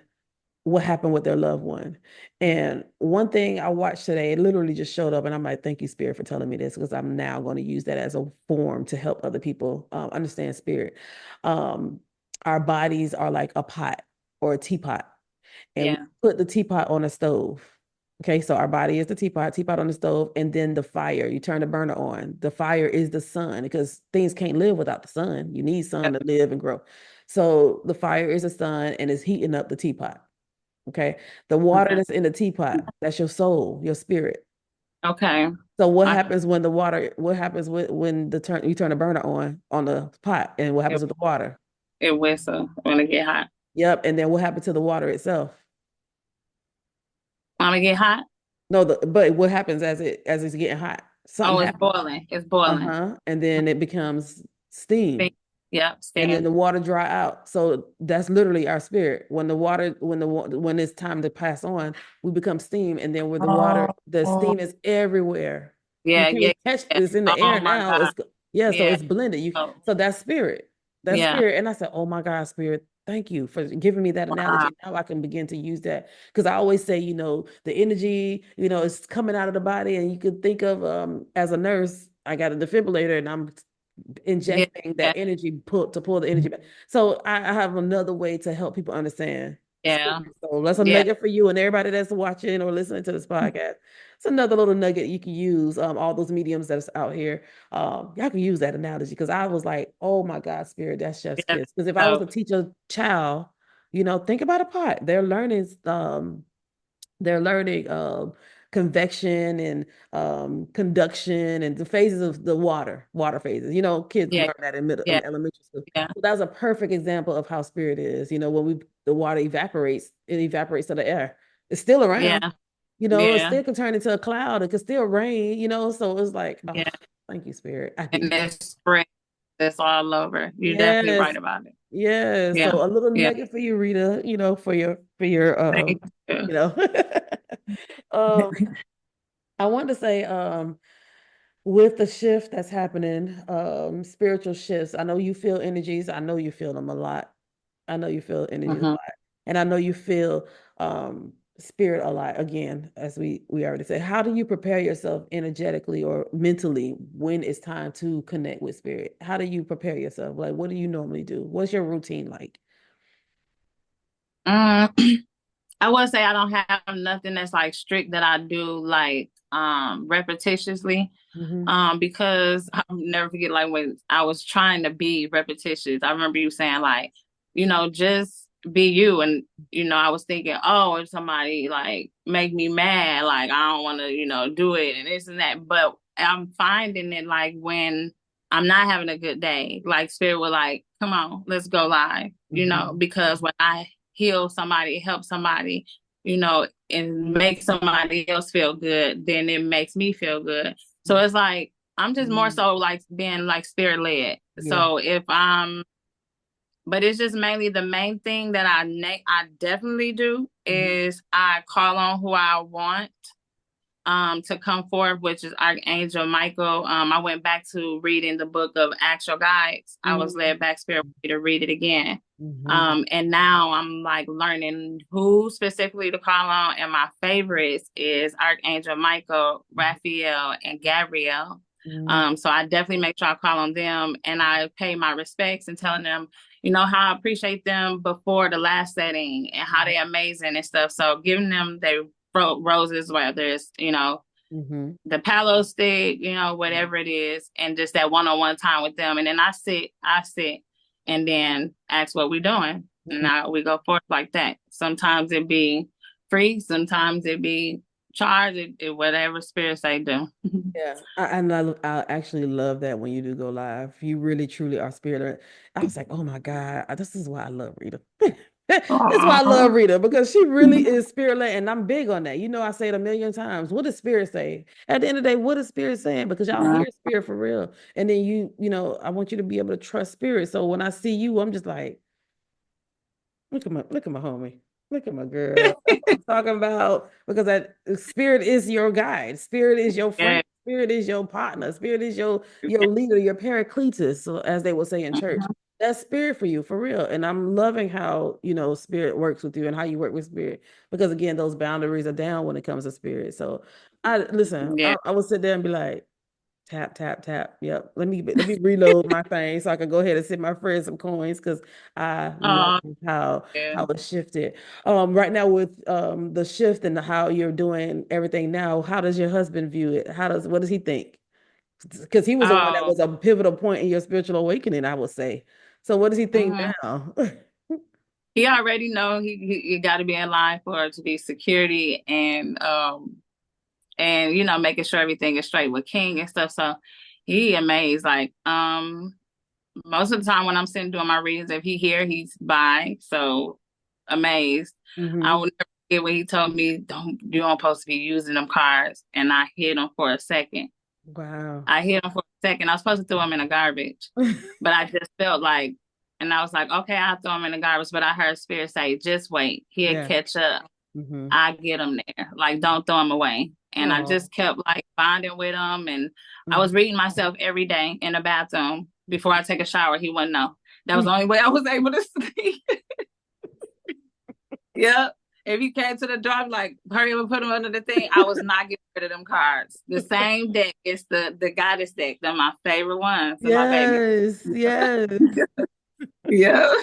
Speaker 1: what happened with their loved one. And one thing I watched today, it literally just showed up, and I'm like, thank you, Spirit, for telling me this because I'm now going to use that as a form to help other people understand Spirit. Um, our bodies are like a pot or a teapot, and we
Speaker 2: Yeah.
Speaker 1: put the teapot on a stove. Okay, so our body is the teapot on the stove, and then the fire. You turn the burner on. The fire is the sun because things can't live without the sun. You need sun to live and grow. So the fire is the sun and it's heating up the teapot. Okay. The water
Speaker 2: Okay.
Speaker 1: that's in the teapot, that's your soul, your spirit.
Speaker 2: Okay.
Speaker 1: So what
Speaker 2: I,
Speaker 1: happens when what happens when you turn the burner on the pot and what happens
Speaker 2: it,
Speaker 1: with the water?
Speaker 2: it whistle when it get hot.
Speaker 1: Yep. And then what happened to the water itself?
Speaker 2: When it get hot?
Speaker 1: No, but what happens as it's getting hot?
Speaker 2: Oh,
Speaker 1: Something
Speaker 2: it's
Speaker 1: happens.
Speaker 2: boiling. It's boiling.
Speaker 1: Uh-huh. And then it becomes steam.
Speaker 2: Yep,
Speaker 1: And then
Speaker 2: steam.
Speaker 1: the water dry out. So that's literally our spirit. When it's time to pass on, we become steam, and then with the water, the steam is everywhere. You
Speaker 2: Yeah, yeah,
Speaker 1: can't catch
Speaker 2: yeah.
Speaker 1: this in the
Speaker 2: Oh
Speaker 1: air
Speaker 2: my
Speaker 1: now.
Speaker 2: God.
Speaker 1: Yeah, so
Speaker 2: Yeah.
Speaker 1: it's blended.
Speaker 2: Oh,
Speaker 1: So that's spirit. That's
Speaker 2: yeah.
Speaker 1: spirit. And I said, oh my God, spirit, thank you for giving me that
Speaker 2: Wow.
Speaker 1: analogy. Now I can begin to use that because I always say, the energy, is coming out of the body, and you could think of as a nurse, I got a defibrillator, and I'm
Speaker 2: Yeah.
Speaker 1: injecting
Speaker 2: Yeah.
Speaker 1: that energy to pull the energy back. So I have another way to help people understand
Speaker 2: Yeah.
Speaker 1: spirit. So that's a
Speaker 2: Yeah.
Speaker 1: nugget for you and everybody that's watching or listening to this podcast. It's another little nugget you can use. All those mediums that's out here, y'all can use that analogy because I was like, oh my God, spirit, that's chef's
Speaker 2: Yeah.
Speaker 1: kiss. Because if I was
Speaker 2: So
Speaker 1: to teach a child, think about a pot. They're learning convection and conduction and the phases of the water phases. Kids
Speaker 2: yeah.
Speaker 1: learn that in middle
Speaker 2: Yeah.
Speaker 1: in elementary school.
Speaker 2: Yeah.
Speaker 1: So that's a perfect example of how spirit is. When the water evaporates, it evaporates to the air. It's still around.
Speaker 2: Yeah.
Speaker 1: It
Speaker 2: Yeah.
Speaker 1: still can turn into a cloud. It could still rain. So it's like, oh,
Speaker 2: Yeah.
Speaker 1: thank you, spirit. I
Speaker 2: And
Speaker 1: need you.
Speaker 2: it's spread. That's all over. You're definitely
Speaker 1: Yes,
Speaker 2: right about it.
Speaker 1: yes.
Speaker 2: Yeah.
Speaker 1: So a little
Speaker 2: Yeah.
Speaker 1: nugget for you, Rita. For your
Speaker 2: Thank you.
Speaker 1: you know. um I wanted to say, with the shift that's happening, spiritual shifts, I know you feel energies. I know you feel them a lot. I know you feel energies a
Speaker 2: Hmm.
Speaker 1: lot. And I know you feel spirit a lot again, as we already said. How do you prepare yourself energetically or mentally when it's time to connect with spirit? How do you prepare yourself? Like, what do you normally do? What's your routine like?
Speaker 2: I would say I don't have nothing that's like strict that I do like repetitiously.
Speaker 1: Mm-hmm.
Speaker 2: Because I'll never forget like when I was trying to be repetitious. I remember you saying like, just be you. And I was thinking, oh, if somebody like make me mad, like I don't want to, do it and this and that. But I'm finding it like when I'm not having a good day, like spirit will like, come on, let's go live,
Speaker 1: Mm-hmm.
Speaker 2: because when I heal somebody, help somebody, and make somebody else feel good, then it makes me feel good. So it's like I'm just more
Speaker 1: Mm-hmm.
Speaker 2: so like being like spirit led.
Speaker 1: Yeah.
Speaker 2: So if I'm, but it's just mainly the main thing that I definitely do
Speaker 1: Mm-hmm.
Speaker 2: is I call on who I want to come forth, which is Archangel Michael. I went back to reading the book of Actual Guides. I was led back spirit to read it again.
Speaker 1: Mm-hmm.
Speaker 2: And now I'm like learning who specifically to call on. And my favorites is Archangel Michael, Raphael, and Gabriel.
Speaker 1: Mm-hmm.
Speaker 2: So I definitely make sure I call on them and I pay my respects and telling them, how I appreciate them before the last setting and how they're amazing and stuff. So giving them their roses, whether it's,
Speaker 1: Mm-hmm.
Speaker 2: the palo stick, whatever it is, and just that one-on-one time with them. And then I sit and then ask what we're doing. And now we go forth like that. Sometimes it be free, sometimes it be charged, whatever spirit say do.
Speaker 1: Yeah, and I actually love that when you do go live. You really truly are spirit. I was like, oh my God, this is why I love Rita. This is why I love
Speaker 2: Aww.
Speaker 1: Rita because she really is spirit led, and I'm big on that. I say it a million times. What does spirit say? At the end of the day, what is spirit saying? Because y'all hear spirit for real, and then I want you to be able to trust spirit. So when I see you, I'm just like, look at my homie. Look at my girl. That's what I'm talking about. Because that spirit is your guide. Spirit is your friend.
Speaker 2: Yeah.
Speaker 1: Spirit is your partner. Spirit is your leader, your paracletus, so as they would say in church. That's spirit for you, for real. And I'm loving how, spirit works with you and how you work with spirit. Because again, those boundaries are down when it comes to spirit. So I listen,
Speaker 2: Yeah.
Speaker 1: I would sit there and be like, tap, tap, tap. Yep. Let me reload my thing so I can go ahead and send my friends some coins because I love
Speaker 2: Oh,
Speaker 1: how
Speaker 2: yeah.
Speaker 1: how it shifted. Right now with the shift and how you're doing everything now, how does your husband view it? What does he think? Because he was the one that
Speaker 2: Oh.
Speaker 1: was a pivotal point in your spiritual awakening, I would say. So what does he think
Speaker 2: Mhm.
Speaker 1: now?
Speaker 2: He already know he got to be in line for it to be security and making sure everything is straight with King and stuff. So he amazed. Like most of the time when I'm sitting doing my readings, if he here, he's by. So amazed. I
Speaker 1: Hmm.
Speaker 2: will never forget when he told me, you don't supposed to be using them cards," and I hit him for a second.
Speaker 1: Wow.
Speaker 2: I hit him for a second. I was supposed to throw him in the garbage, but I just felt like, and I was like, okay, I'll throw him in the garbage. But I heard Spirit say, just wait, he'll
Speaker 1: Yeah.
Speaker 2: catch up.
Speaker 1: Hmm.
Speaker 2: I get him there. Like, don't throw him away. And I
Speaker 1: Oh.
Speaker 2: just kept like bonding with him. And I was reading myself every day in the bathroom before I take a shower. He wouldn't know. That was the only way I was able to sleep. Yep. if you came to the door, I'm like, hurry up and put them under the thing. I was not getting rid of them cards. The same deck. It's the goddess deck. They're my favorite ones. And my baby.
Speaker 1: Yes, yes.
Speaker 2: Yeah.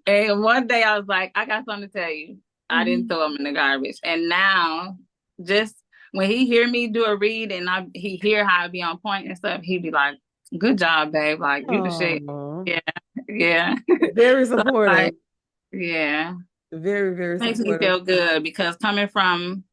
Speaker 2: And one day I was like, I got something to tell you. I didn't
Speaker 1: Mhm.
Speaker 2: throw them in the garbage. And now, just when he hear me do a read and he hear how I be on point and stuff, he be like, good job, babe. Like, you the shit.
Speaker 1: Aw.
Speaker 2: Yeah. Yeah.
Speaker 1: Very
Speaker 2: So,
Speaker 1: supportive.
Speaker 2: like, yeah.
Speaker 1: Very, very
Speaker 2: Makes me
Speaker 1: supportive.
Speaker 2: feel good because coming from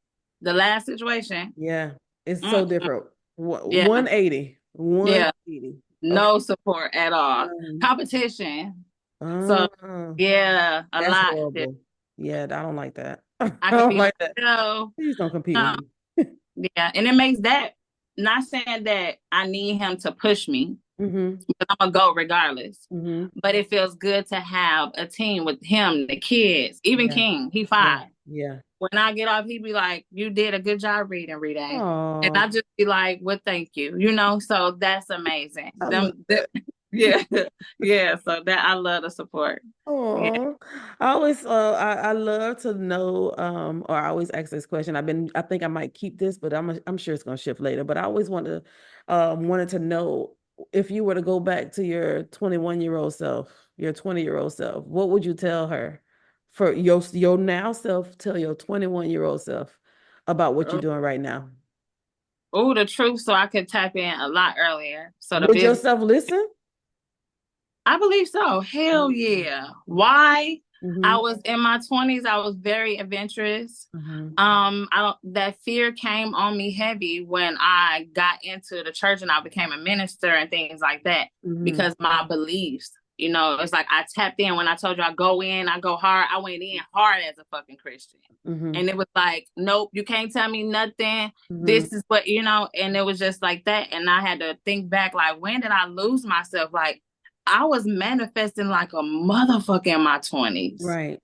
Speaker 2: the last situation,
Speaker 1: Yeah. It's so
Speaker 2: mm,
Speaker 1: different.
Speaker 2: yeah,
Speaker 1: 180.
Speaker 2: yeah,
Speaker 1: 180. Okay.
Speaker 2: no support at all. Competition. So,
Speaker 1: Uh,
Speaker 2: yeah, a
Speaker 1: that's
Speaker 2: lot.
Speaker 1: horrible. Yeah, I don't like that. I
Speaker 2: I could
Speaker 1: don't
Speaker 2: be
Speaker 1: like that.
Speaker 2: myself.
Speaker 1: Please don't compete with
Speaker 2: No,
Speaker 1: me.
Speaker 2: yeah, and it makes that, not saying that I need him to push me,
Speaker 1: Mm-hmm.
Speaker 2: but I'm gonna go regardless.
Speaker 1: Mm-hmm.
Speaker 2: But it feels good to have a team with him, the kids, even
Speaker 1: Yeah.
Speaker 2: King. He
Speaker 1: Yeah.
Speaker 2: 5.
Speaker 1: Yeah.
Speaker 2: When I get off, he be like, "You did a good job reading, Rita," and
Speaker 1: Oh,
Speaker 2: I just be like, "Well, thank you," you know. So that's amazing.
Speaker 1: I love that.
Speaker 2: Yeah, yeah. So that I love the support. Yeah.
Speaker 1: Oh, I always I love to know or I always ask this question. I think I might keep this, but I'm sure it's gonna shift later. But I always wanted to know if you were to go back to your 21-year-old self, your 20-year-old self, what would you tell her for your now self, tell your 21-year-old self about what you're doing right now?
Speaker 2: Oh, the truth, so I could tap in a lot earlier. So the
Speaker 1: Would
Speaker 2: business.
Speaker 1: yourself listen?
Speaker 2: I believe so. Hell yeah. Why? I
Speaker 1: Mm-hmm.
Speaker 2: was in my 20s, I was very adventurous.
Speaker 1: Mm-hmm.
Speaker 2: I don't that fear came on me heavy when I got into the church and I became a minister and things like that
Speaker 1: Mm-hmm.
Speaker 2: because my beliefs, it's like I tapped in when I told you I go in, I go hard. I went in hard as a fucking Christian.
Speaker 1: Mm-hmm.
Speaker 2: And it was like, nope, you can't tell me nothing.
Speaker 1: Mm-hmm.
Speaker 2: This is what, and it was just like that. And I had to think back, like, when did I lose myself? Like, I was manifesting like a motherfucker in my 20s.
Speaker 1: Right.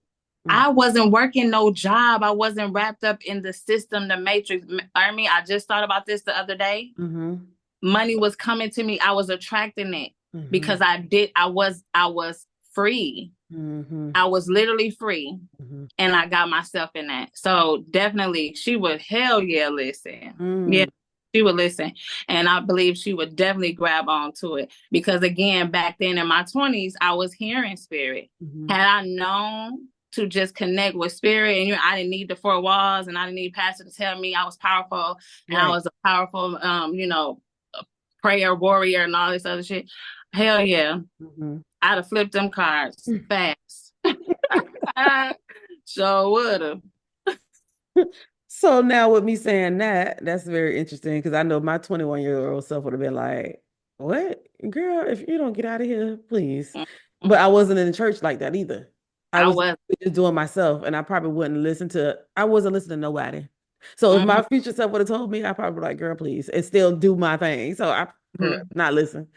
Speaker 2: I wasn't working no job. I wasn't wrapped up in the system, the matrix. I just thought about this the other day.
Speaker 1: Mm-hmm.
Speaker 2: Money was coming to me. I was attracting it
Speaker 1: Mm-hmm.
Speaker 2: because I was free.
Speaker 1: Mm-hmm.
Speaker 2: I was literally free.
Speaker 1: Mm-hmm.
Speaker 2: And I got myself in that. So definitely she would hell yeah listen. Yeah,
Speaker 1: Mm.
Speaker 2: she would listen. And I believe she would definitely grab onto it. Because again, back then in my 20s, I was hearing spirit.
Speaker 1: Mm-hmm.
Speaker 2: Had I known to just connect with spirit and I didn't need the 4 walls and I didn't need pastor to tell me I was powerful and I
Speaker 1: Right.
Speaker 2: was a powerful prayer warrior and all this other shit. Hell yeah.
Speaker 1: Mm-hmm.
Speaker 2: I'd have flipped them cards fast. Sure would have.
Speaker 1: So now with me saying that, that's very interesting because I know my 21-year-old self would have been like, what? Girl, if you don't get out of here, please. But I wasn't in the church like that either. I
Speaker 2: I
Speaker 1: was
Speaker 2: was.
Speaker 1: just doing myself and I probably I wasn't listening to nobody. So if my future self would have told me, I probably be like, girl, please, and still do my thing. So I prefer not listen.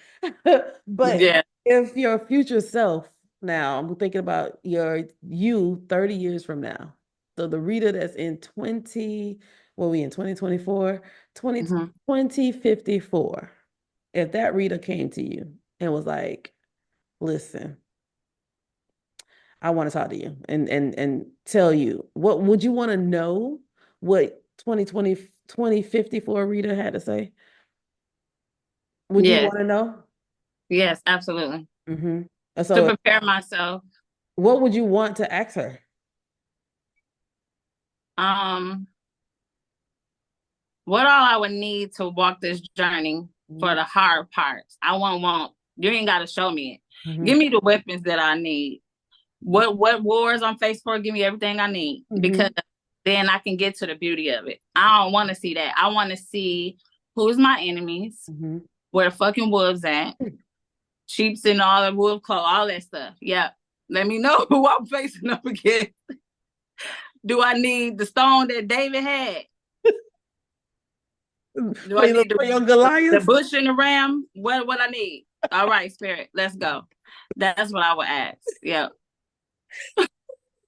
Speaker 1: But
Speaker 2: Yeah.
Speaker 1: if your future self now, I'm thinking about you 30 years from now. So the Rita that's in 2024,
Speaker 2: Mm-hmm.
Speaker 1: 2054. If that Rita came to you and was like, listen, I want to talk to you and tell you, what would you want to know what 2054 Rita had to say? Would you
Speaker 2: Yes.
Speaker 1: want to know?
Speaker 2: Yes, absolutely.
Speaker 1: Mm-hmm.
Speaker 2: To
Speaker 1: So
Speaker 2: prepare myself.
Speaker 1: what would you want to ask her?
Speaker 2: Um, what all I would need to walk this journey for the hard parts. I won't want you ain't gotta show me it.
Speaker 1: Mm-hmm.
Speaker 2: Give me the weapons that I need. What wars I'm faced for, give me everything I need. Because then I can get to the beauty of it. I don't want to see that. I want to see who's my enemies, where the fucking wolves at, sheeps and all the wolf clothes, all that stuff. Yeah. Let me know who I'm facing up against. Do I need the stone that David had? Do I need the bush and the ram? What I need? All right, spirit, let's go. That's what I would ask. Yeah.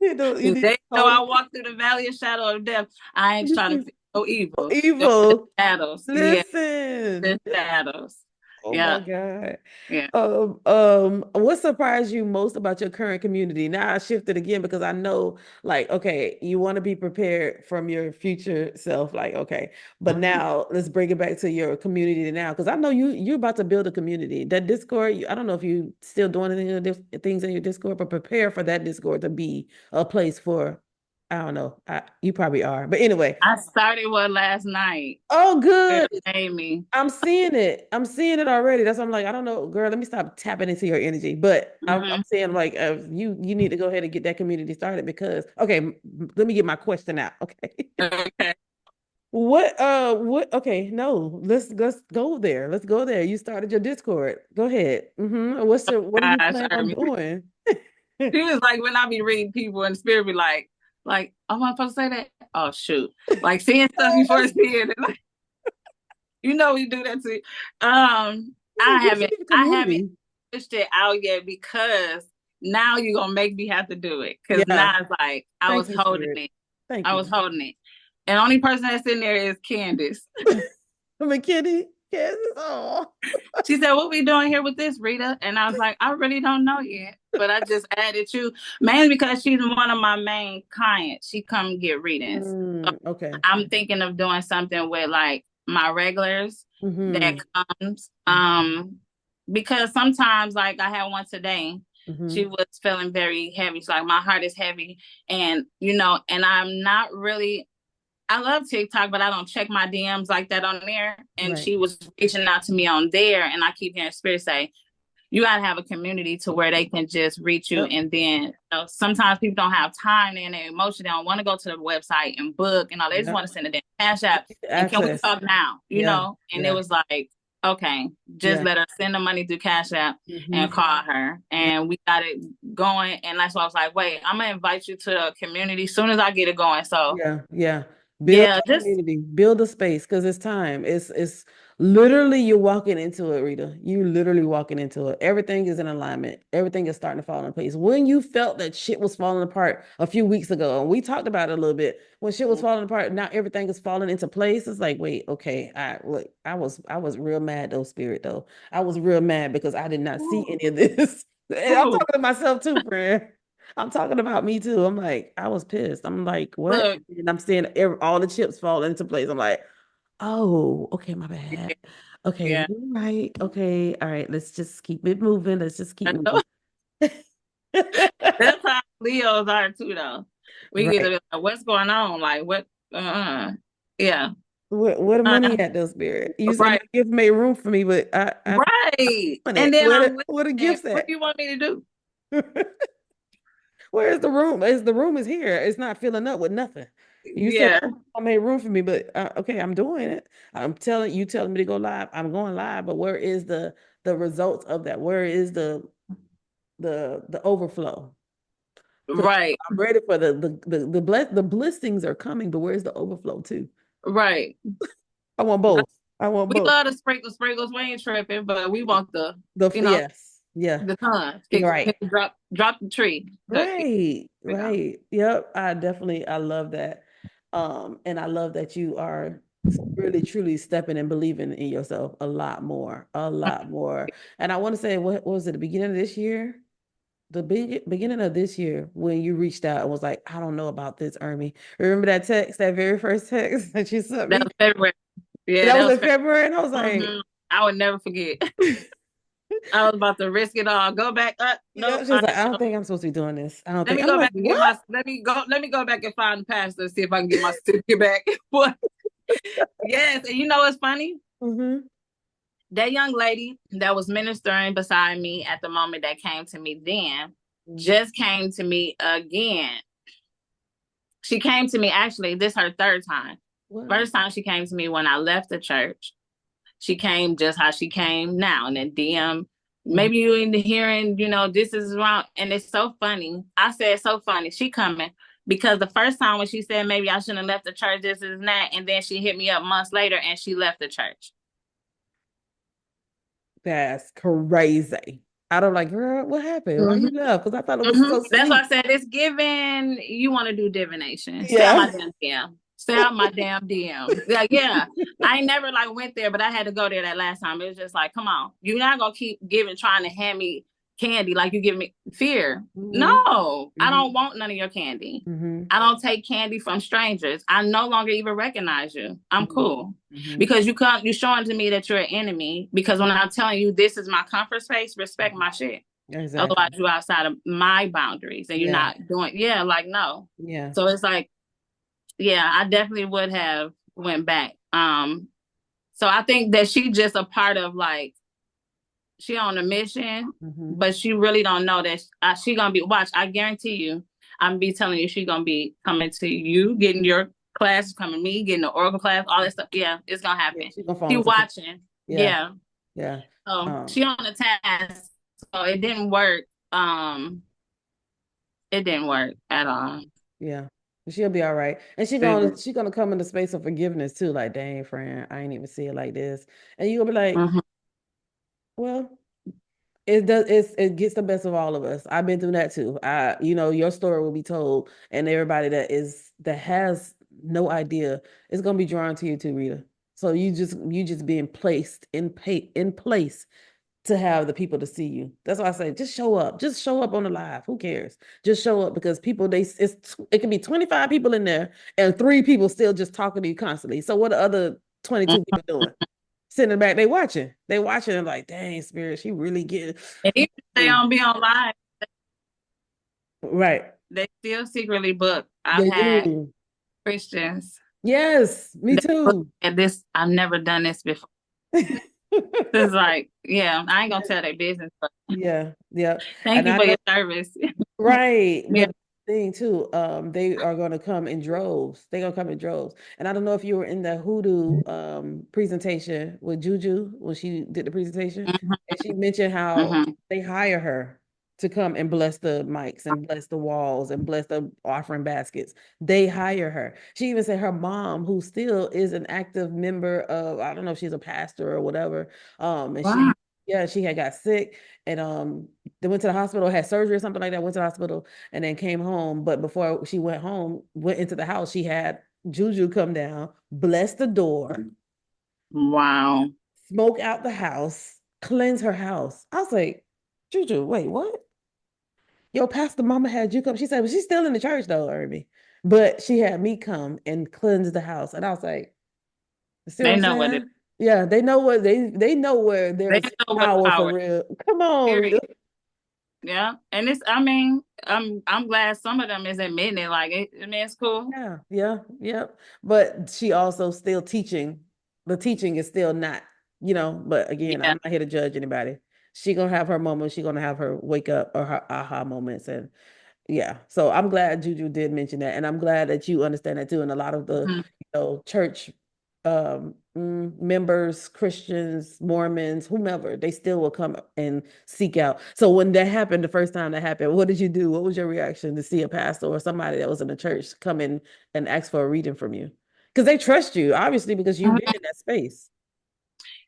Speaker 1: They
Speaker 2: know I walk through the valley of shadow of death. I ain't trying to feel no evil.
Speaker 1: Evil.
Speaker 2: Shadows.
Speaker 1: Listen.
Speaker 2: Yeah. The shadows.
Speaker 1: Oh
Speaker 2: Yeah.
Speaker 1: my God.
Speaker 2: Yeah.
Speaker 1: What surprised you most about your current community? Now I shifted again because I know, like, okay, you want to be prepared from your future self, like, okay, but now let's bring it back to your community now, because I know you're about to build a community. That Discord, I don't know if you still doing things in your Discord, but prepare for that Discord to be a place for, I don't know, you probably are, but anyway.
Speaker 2: I started one last night.
Speaker 1: Oh, good.
Speaker 2: It made me.
Speaker 1: I'm seeing it. I'm seeing it already. That's why I'm like, I don't know, girl. Let me stop tapping into your energy. But I'm saying like, you need to go ahead and get that community started because okay, let me get my question out. Okay,
Speaker 2: Okay.
Speaker 1: what? Okay, no, let's go there. Let's go there. You started your Discord. Go ahead. What do you
Speaker 2: Gosh,
Speaker 1: plan on
Speaker 2: Army.
Speaker 1: doing?
Speaker 2: He was like, when I be reading people and the spirit be like, oh, am I supposed to say that? Oh, shoot. Like seeing stuff before seeing it. Like, we do that to you.
Speaker 1: Yeah, get you the
Speaker 2: I haven't
Speaker 1: community.
Speaker 2: pushed it out yet because now you're gonna make me have to do it. Cause
Speaker 1: Yeah.
Speaker 2: now it's like
Speaker 1: Thank you, Spirit. Thank
Speaker 2: I
Speaker 1: you.
Speaker 2: was holding it. And the only person that's in there is Candace.
Speaker 1: I'm a kitty. Yes. Oh.
Speaker 2: She said, what we doing here with this, Rita? And I was like, I really don't know yet. But I just added you mainly because she's one of my main clients. She come get readings. So
Speaker 1: Okay.
Speaker 2: I'm thinking of doing something with like my regulars that
Speaker 1: Mm-hmm.
Speaker 2: comes. Because sometimes like I had one today. She
Speaker 1: Mm-hmm.
Speaker 2: was feeling very heavy. She's like, my heart is heavy. And and I'm not really I love TikTok, but I don't check my DMs like that on there. And
Speaker 1: Right.
Speaker 2: she was reaching out to me on there, and I keep hearing spirit say, "You gotta have a community to where they can just reach you."
Speaker 1: Yep.
Speaker 2: And then sometimes people don't have time and their emotion; they don't want to go to the website and book, and all. They just
Speaker 1: Yep.
Speaker 2: want to send a damn cash app. And can we
Speaker 1: Access.
Speaker 2: talk now?
Speaker 1: Yeah.
Speaker 2: And it
Speaker 1: Yeah.
Speaker 2: was like, okay, just
Speaker 1: Yeah.
Speaker 2: let her send the money through Cash App and
Speaker 1: Mm-hmm.
Speaker 2: call her,
Speaker 1: Yeah.
Speaker 2: and we got it going. And that's why I was like, wait, I'm gonna invite you to a community as soon as I get it going. So
Speaker 1: Yeah, yeah. Build
Speaker 2: yeah,
Speaker 1: a
Speaker 2: just
Speaker 1: community, build a space because it's time. It's literally you're walking into it, Rita. You literally walking into it. Everything is in alignment. Everything is starting to fall in place. When you felt that shit was falling apart a few weeks ago, and we talked about it a little bit, when shit was falling apart, now everything is falling into place. It's like, wait, okay, I was real mad though, spirit though. I was real mad because I did not see any of this. And I'm talking to myself too, friend. I'm talking about me too. I'm like, I was pissed. I'm like, what?
Speaker 2: look,
Speaker 1: And I'm seeing all the chips fall into place. I'm like, oh, okay, my bad. Okay,
Speaker 2: yeah.
Speaker 1: you're right. Okay, all right. Let's just keep it moving. Let's just keep
Speaker 2: I
Speaker 1: moving.
Speaker 2: know. That's how Leos are too, though. We get to
Speaker 1: Right.
Speaker 2: be like, what's going on? Like, what? Yeah.
Speaker 1: Where the
Speaker 2: Uh,
Speaker 1: money at, though, spirit? You said my
Speaker 2: right.
Speaker 1: gift made room for me, but I
Speaker 2: Right.
Speaker 1: want
Speaker 2: And
Speaker 1: it.
Speaker 2: then I'm
Speaker 1: Where the
Speaker 2: listening.
Speaker 1: gifts
Speaker 2: What
Speaker 1: at?
Speaker 2: do you want me to do?
Speaker 1: Where's the room? Is the room is here? It's not filling up with nothing. You said
Speaker 2: Yeah.
Speaker 1: I made room for me, but okay, I'm doing it. Telling me to go live. I'm going live, but where is the results of that? Where is the overflow? Because
Speaker 2: Right.
Speaker 1: I'm ready for the blessings are coming, but where's the overflow too?
Speaker 2: Right.
Speaker 1: I want both. I want
Speaker 2: We
Speaker 1: both.
Speaker 2: love the sprinkles. We ain't tripping, but we want
Speaker 1: The
Speaker 2: you know,
Speaker 1: yes, yeah,
Speaker 2: the tons.
Speaker 1: right.
Speaker 2: Drop the tree.
Speaker 1: Right,
Speaker 2: You know.
Speaker 1: right. Yep. I love that. And I love that you are really truly stepping and believing in yourself a lot more, a lot more. And I want to say, what was it, the beginning of this year? The beginning of this year when you reached out and was like, I don't know about this, Ermi. Remember that text, that very first text that you sent
Speaker 2: That
Speaker 1: me?
Speaker 2: was February. Yeah,
Speaker 1: That
Speaker 2: that
Speaker 1: was
Speaker 2: was
Speaker 1: in
Speaker 2: February.
Speaker 1: February, and I was like,
Speaker 2: I would never forget. I was about to risk it all. Go back up.
Speaker 1: yeah,
Speaker 2: Nope.
Speaker 1: she was like, I don't think I'm supposed to be doing this. I don't
Speaker 2: Let
Speaker 1: think.
Speaker 2: me
Speaker 1: I'm
Speaker 2: go
Speaker 1: like,
Speaker 2: back and get
Speaker 1: what?
Speaker 2: let me go back and find the pastor and see if I can get my certificate back. What? Yes, and you know what's funny?
Speaker 1: Mm-hmm.
Speaker 2: That young lady that was ministering beside me at the moment that came to me then just came to me again. She came to me actually, this is her third time.
Speaker 1: What?
Speaker 2: First time she came to me when I left the church. She came just how she came now and then DM.
Speaker 1: Mm-hmm.
Speaker 2: Maybe you in the hearing, this is wrong. And it's so funny. I said so funny. She coming because the first time when she said maybe I shouldn't have left the church, this is that, and then she hit me up months later and she left the church.
Speaker 1: That's crazy. I don't like, girl, what happened? Why
Speaker 2: Mm-hmm.
Speaker 1: you left? Because I thought it was
Speaker 2: Mm-hmm.
Speaker 1: so
Speaker 2: That's why
Speaker 1: sweet.
Speaker 2: I said it's given. You want to do divination. Stay on my
Speaker 1: Yeah.
Speaker 2: damn DM. Stay out my damn DM. Like, yeah, I ain't never like went there, but I had to go there that last time. It was just like, come on, you're not gonna keep trying to hand me candy like you give me fear. No, I don't want none of your candy. I don't take candy from strangers. I no longer even recognize you. I'm cool because you're showing to me that you're an enemy. Because when I'm telling you this is my comfort space, respect my shit.
Speaker 1: Exactly.
Speaker 2: Otherwise, you're outside of my boundaries and you're not doing. Yeah, like no.
Speaker 1: Yeah.
Speaker 2: So it's like, yeah, I definitely would have went back. So I think that she just a part of like she on a mission, but she really don't know that she gonna be watch. I guarantee you, I'm be telling you she gonna be coming to you, getting your class, coming to me, getting the Oracle class, all that stuff. Yeah, it's gonna happen. Yeah, she watching. Yeah. She on the task, so it didn't work. It didn't work at all.
Speaker 1: Yeah. She'll be all right. And she's gonna come into space of forgiveness too. Like, dang, friend, I ain't even see it like this. And you'll be like, well, it gets the best of all of us. I've been through that too. Your story will be told, and everybody that has no idea is gonna be drawn to you too, Rita. So you just being placed in place to have the people to see you. That's why I say just show up. Just show up on the live. Who cares? Just show up because people it can be 25 people in there and 3 people still just talking to you constantly. So what are the other 22 people doing? Sitting back, they watching and like, dang, spirit, she really get.
Speaker 2: And even if they don't be on live,
Speaker 1: right?
Speaker 2: They still secretly book. I've had Christians.
Speaker 1: Yes, me too.
Speaker 2: And this, I've never done this before. It's like, yeah, I ain't gonna tell their business. But
Speaker 1: yeah.
Speaker 2: Thank you for your service.
Speaker 1: Right. But thing too, they are going to come in droves. They're going to come in droves. And I don't know if you were in the hoodoo presentation with Juju when she did the presentation, and she mentioned how they hire her to come and bless the mics and bless the walls and bless the offering baskets. They hire her. She even said her mom, who still is an active member of, I don't know if she's a pastor or whatever, and she had got sick and they went to the hospital, had surgery or something like that, went to the hospital and then came home. But before she went home, went into the house, she had Juju come down, bless the door.
Speaker 2: Wow.
Speaker 1: Smoke out the house, cleanse her house. I was like, Juju, wait, what? Yo, Pastor Mama had you come. She said, well, she's still in the church though, Irby. But she had me come and cleanse the house. And I was like,
Speaker 2: they know what it is.
Speaker 1: Yeah, they know what they know where there's power for real. Come on, Rita.
Speaker 2: Yeah, and it's. I mean, I'm glad some of them is admitting it. Like, I mean, it's cool.
Speaker 1: Yeah. But she also still teaching. The teaching is still not, But again, I'm not here to judge anybody. She gonna have her moments. She gonna have her wake up or her aha moments, and yeah. So I'm glad Juju did mention that, and I'm glad that you understand that too. And a lot of the church members, Christians, Mormons, whomever, they still will come and seek out. So when that happened, the first time that happened, what did you do? What was your reaction to see a pastor or somebody that was in the church come in and ask for a reading from you? Because they trust you, obviously, because you've been in that space.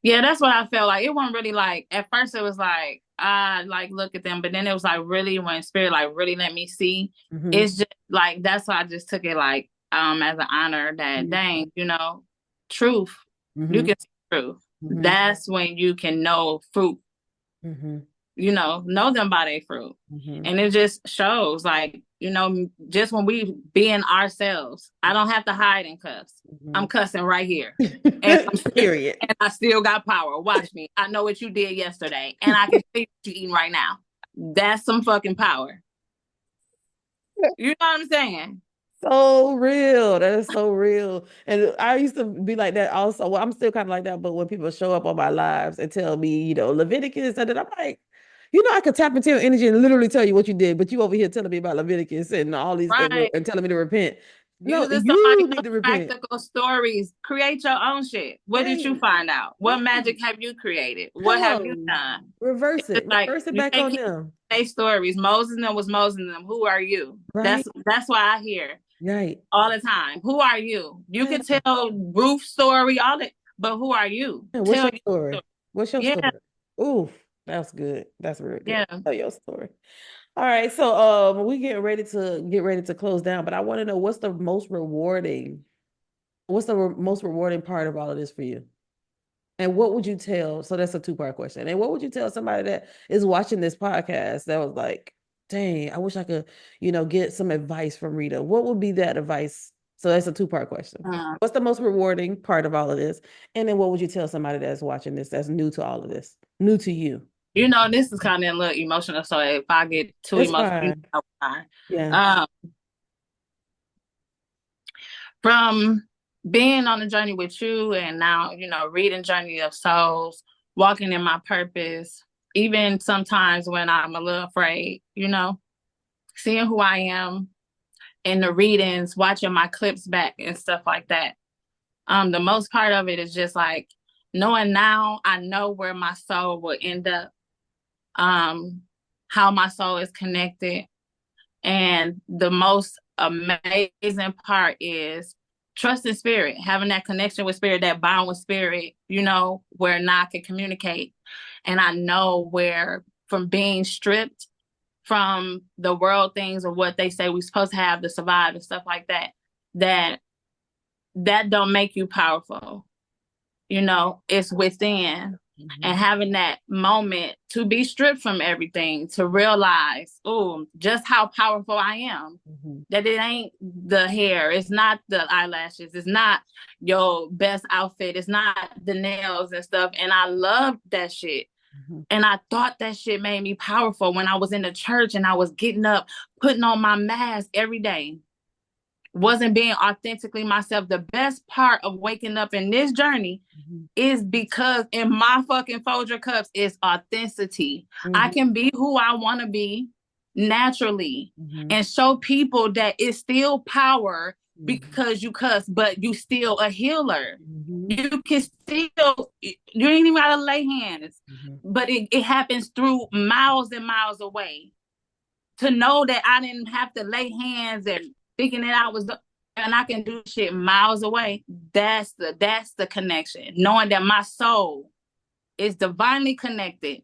Speaker 2: Yeah, that's what I felt like. It wasn't really like, at first it was like, I like look at them, but then it was like really when spirit like really let me see. It's just like, that's why I just took it like as an honor that dang, truth. You can see truth. That's when you can know fruit. Know them by their fruit. And it just shows like, just when we being ourselves, I don't have to hide and cuss. I'm cussing right here. And
Speaker 1: period.
Speaker 2: And I still got power. Watch me. I know what you did yesterday. And I can see what you're eating right now. That's some fucking power. You know what I'm saying?
Speaker 1: So real. That is so real. And I used to be like that also. Well, I'm still kind of like that, but when people show up on my lives and tell me, Leviticus, and then I'm like, I could tap into your energy and literally tell you what you did, but you over here telling me about Leviticus and all these and telling me to repent. No, you need to repent.
Speaker 2: Practical stories. Create your own shit. What did you find out? What magic have you created? What have you done?
Speaker 1: Reverse it.
Speaker 2: Like,
Speaker 1: Reverse it back on them.
Speaker 2: Say stories. Moses was Moses them. Who are you?
Speaker 1: Right.
Speaker 2: That's why I hear all the time. Who are you? You can tell Ruth's story, all that, but who are you?
Speaker 1: What's your story? What's your story? Ooh, that's good. That's real good. Yeah. Tell your story. All right, so we get ready to close down, but I want to know what's the most rewarding what's the most rewarding part of all of this for you? And what would you tell? So that's a two-part question. And what would you tell somebody that is watching this podcast that was like, dang, I wish I could, get some advice from Rita. What would be that advice? So that's a two-part question. What's the most rewarding part of all of this? And then what would you tell somebody that's watching this that's new to all of this, new to you?
Speaker 2: This is kind of a little emotional, so if I get too
Speaker 1: It's
Speaker 2: emotional,
Speaker 1: fine.
Speaker 2: I'm fine.
Speaker 1: Yeah.
Speaker 2: From being on the journey with you and now, reading Journey of Souls, walking in my purpose, even sometimes when I'm a little afraid, seeing who I am in the readings, watching my clips back and stuff like that. The most part of it is just like knowing now I know where my soul will end up, how my soul is connected. And the most amazing part is trust in spirit, having that connection with spirit, that bond with spirit, where now I can communicate. And I know where from being stripped from the world things or what they say we're supposed to have to survive and stuff like that, that don't make you powerful. It's within. Mm-hmm. And having that moment to be stripped from everything, to realize, just how powerful I am. Mm-hmm. That it ain't the hair, it's not the eyelashes, it's not your best outfit, it's not the nails and stuff. And I loved that shit. Mm-hmm. And I thought that shit made me powerful when I was in the church and I was getting up, putting on my mask every day. Wasn't being authentically myself. The best part of waking up in this journey is because in my fucking Folger cups is authenticity. I can be who I want to be naturally and show people that it's still power because you cuss, but you still a healer. You can still, you ain't even gotta lay hands, but it happens through miles and miles away. To know that I didn't have to lay hands and thinking that I was, and I can do shit miles away. That's the connection. Knowing that my soul is divinely connected,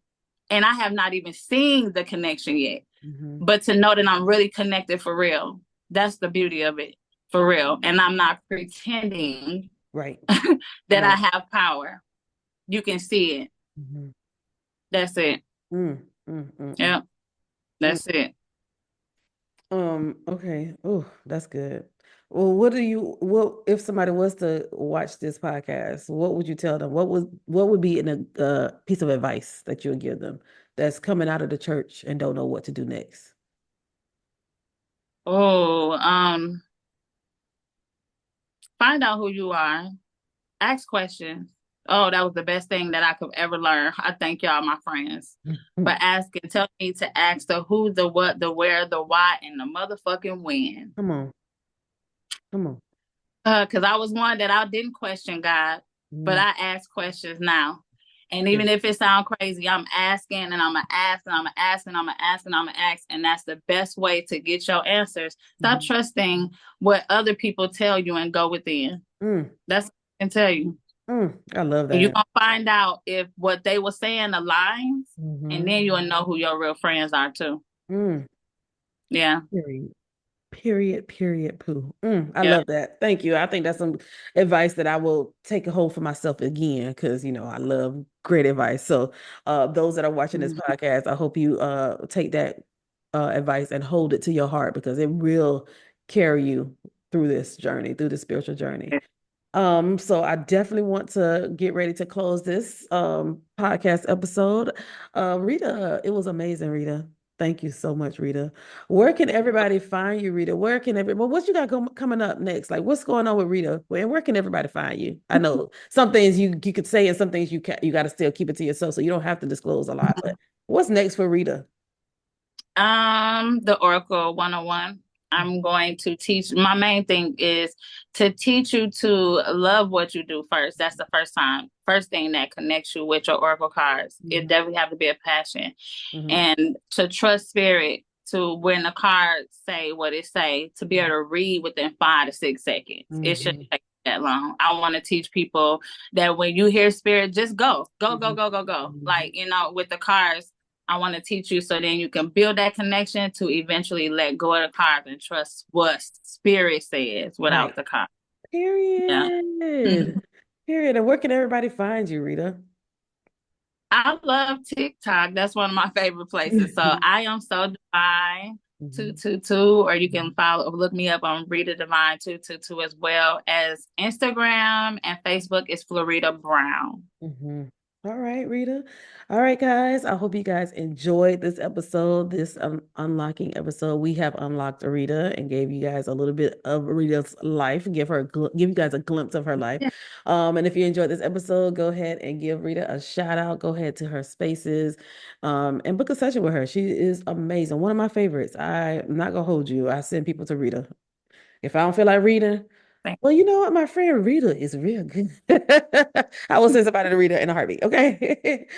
Speaker 2: and I have not even seen the connection yet. But to know that I'm really connected for real, that's the beauty of it, for real. And I'm not pretending,
Speaker 1: right,
Speaker 2: that I have power. You can see it. That's it. Yeah, that's it.
Speaker 1: Okay. Oh, that's good. Well, what if somebody was to watch this podcast, what would you tell them? What would be a piece of advice that you would give them that's coming out of the church and don't know what to do next?
Speaker 2: Find out who you are. Ask questions. Oh, that was the best thing that I could ever learn. I thank y'all, my friends, for asking. Tell me to ask the who, the what, the where, the why, and the motherfucking when.
Speaker 1: Come on.
Speaker 2: Because I was one that I didn't question God, but I ask questions now. And even if it sounds crazy, I'm asking and I'm going to ask and I'm going to ask and I'm going to ask and I'm going to ask. And that's the best way to get your answers. Stop trusting what other people tell you and go within. That's what I can tell you.
Speaker 1: I love that.
Speaker 2: And you're going to find out if what they were saying aligns, and then you'll know who your real friends are too. Yeah.
Speaker 1: Period, poo. I love that. Thank you. I think that's some advice that I will take a hold for myself again, because I love great advice. So those that are watching this podcast, I hope you take that advice and hold it to your heart, because it will carry you through this journey, through the spiritual journey. So I definitely want to get ready to close this podcast episode. Rita, it was amazing, Rita. Thank you so much, Rita. Where can everybody find you, Rita? What you got coming up next? Like, what's going on with Rita? And where can everybody find you? I know some things you could say, and some things you got to still keep it to yourself, so you don't have to disclose a lot. But what's next for Rita?
Speaker 2: The Oracle 101. I'm going to teach. My main thing is to teach you to love what you do first. That's the first thing that connects you with your Oracle cards. It definitely have to be a passion. And to trust spirit, to when the cards say what it say, to be able to read within 5 to 6 seconds. It shouldn't take that long. I want to teach people that when you hear spirit, just go. Like, with the cards, I want to teach you so then you can build that connection to eventually let go of the cards and trust what spirit says without the card.
Speaker 1: Period. Period. And where can everybody find you, Rita?
Speaker 2: I love TikTok. That's one of my favorite places. So I am so divine
Speaker 1: Mhm.
Speaker 2: 222, or you can follow look me up on Rita Divine 222, as well as Instagram and Facebook is Florida Brown.
Speaker 1: Mm-hmm. All right, Rita. All right, guys. I hope you guys enjoyed this episode, this unlocking episode. We have unlocked Rita and gave you guys a little bit of Rita's life, give you guys a glimpse of her life.
Speaker 2: Yeah.
Speaker 1: And if you enjoyed this episode, go ahead and give Rita a shout out. Go ahead to her spaces, and book a session with her. She is amazing. One of my favorites. I'm not gonna hold you. I send people to Rita. If I don't feel like reading,
Speaker 2: Thank
Speaker 1: well, you know what? My friend Rita is real good. I will send somebody to Rita in a heartbeat. Okay.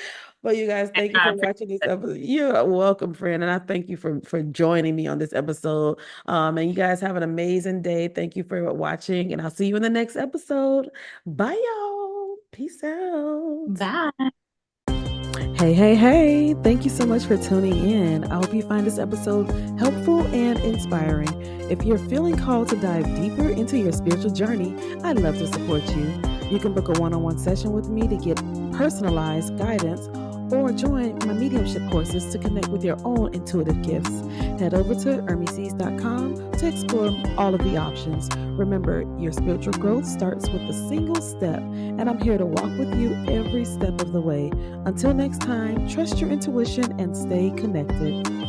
Speaker 1: But you guys,
Speaker 2: you.
Speaker 1: thank you
Speaker 2: I
Speaker 1: for
Speaker 2: appreciate
Speaker 1: watching this
Speaker 2: it.
Speaker 1: episode. You're welcome, friend. And I thank you for joining me on this episode. And you guys have an amazing day. Thank you for watching. And I'll see you in the next episode. Bye, y'all. Peace out.
Speaker 2: Bye.
Speaker 1: Hey, hey, hey. Thank you so much for tuning in. I hope you find this episode helpful and inspiring. If you're feeling called to dive deeper into your spiritual journey, I'd love to support you. You can book a one-on-one session with me to get personalized guidance or join my mediumship courses to connect with your own intuitive gifts. Head over to ermiesees.com to explore all of the options. Remember, your spiritual growth starts with a single step, and I'm here to walk with you every step of the way. Until next time, trust your intuition and stay connected.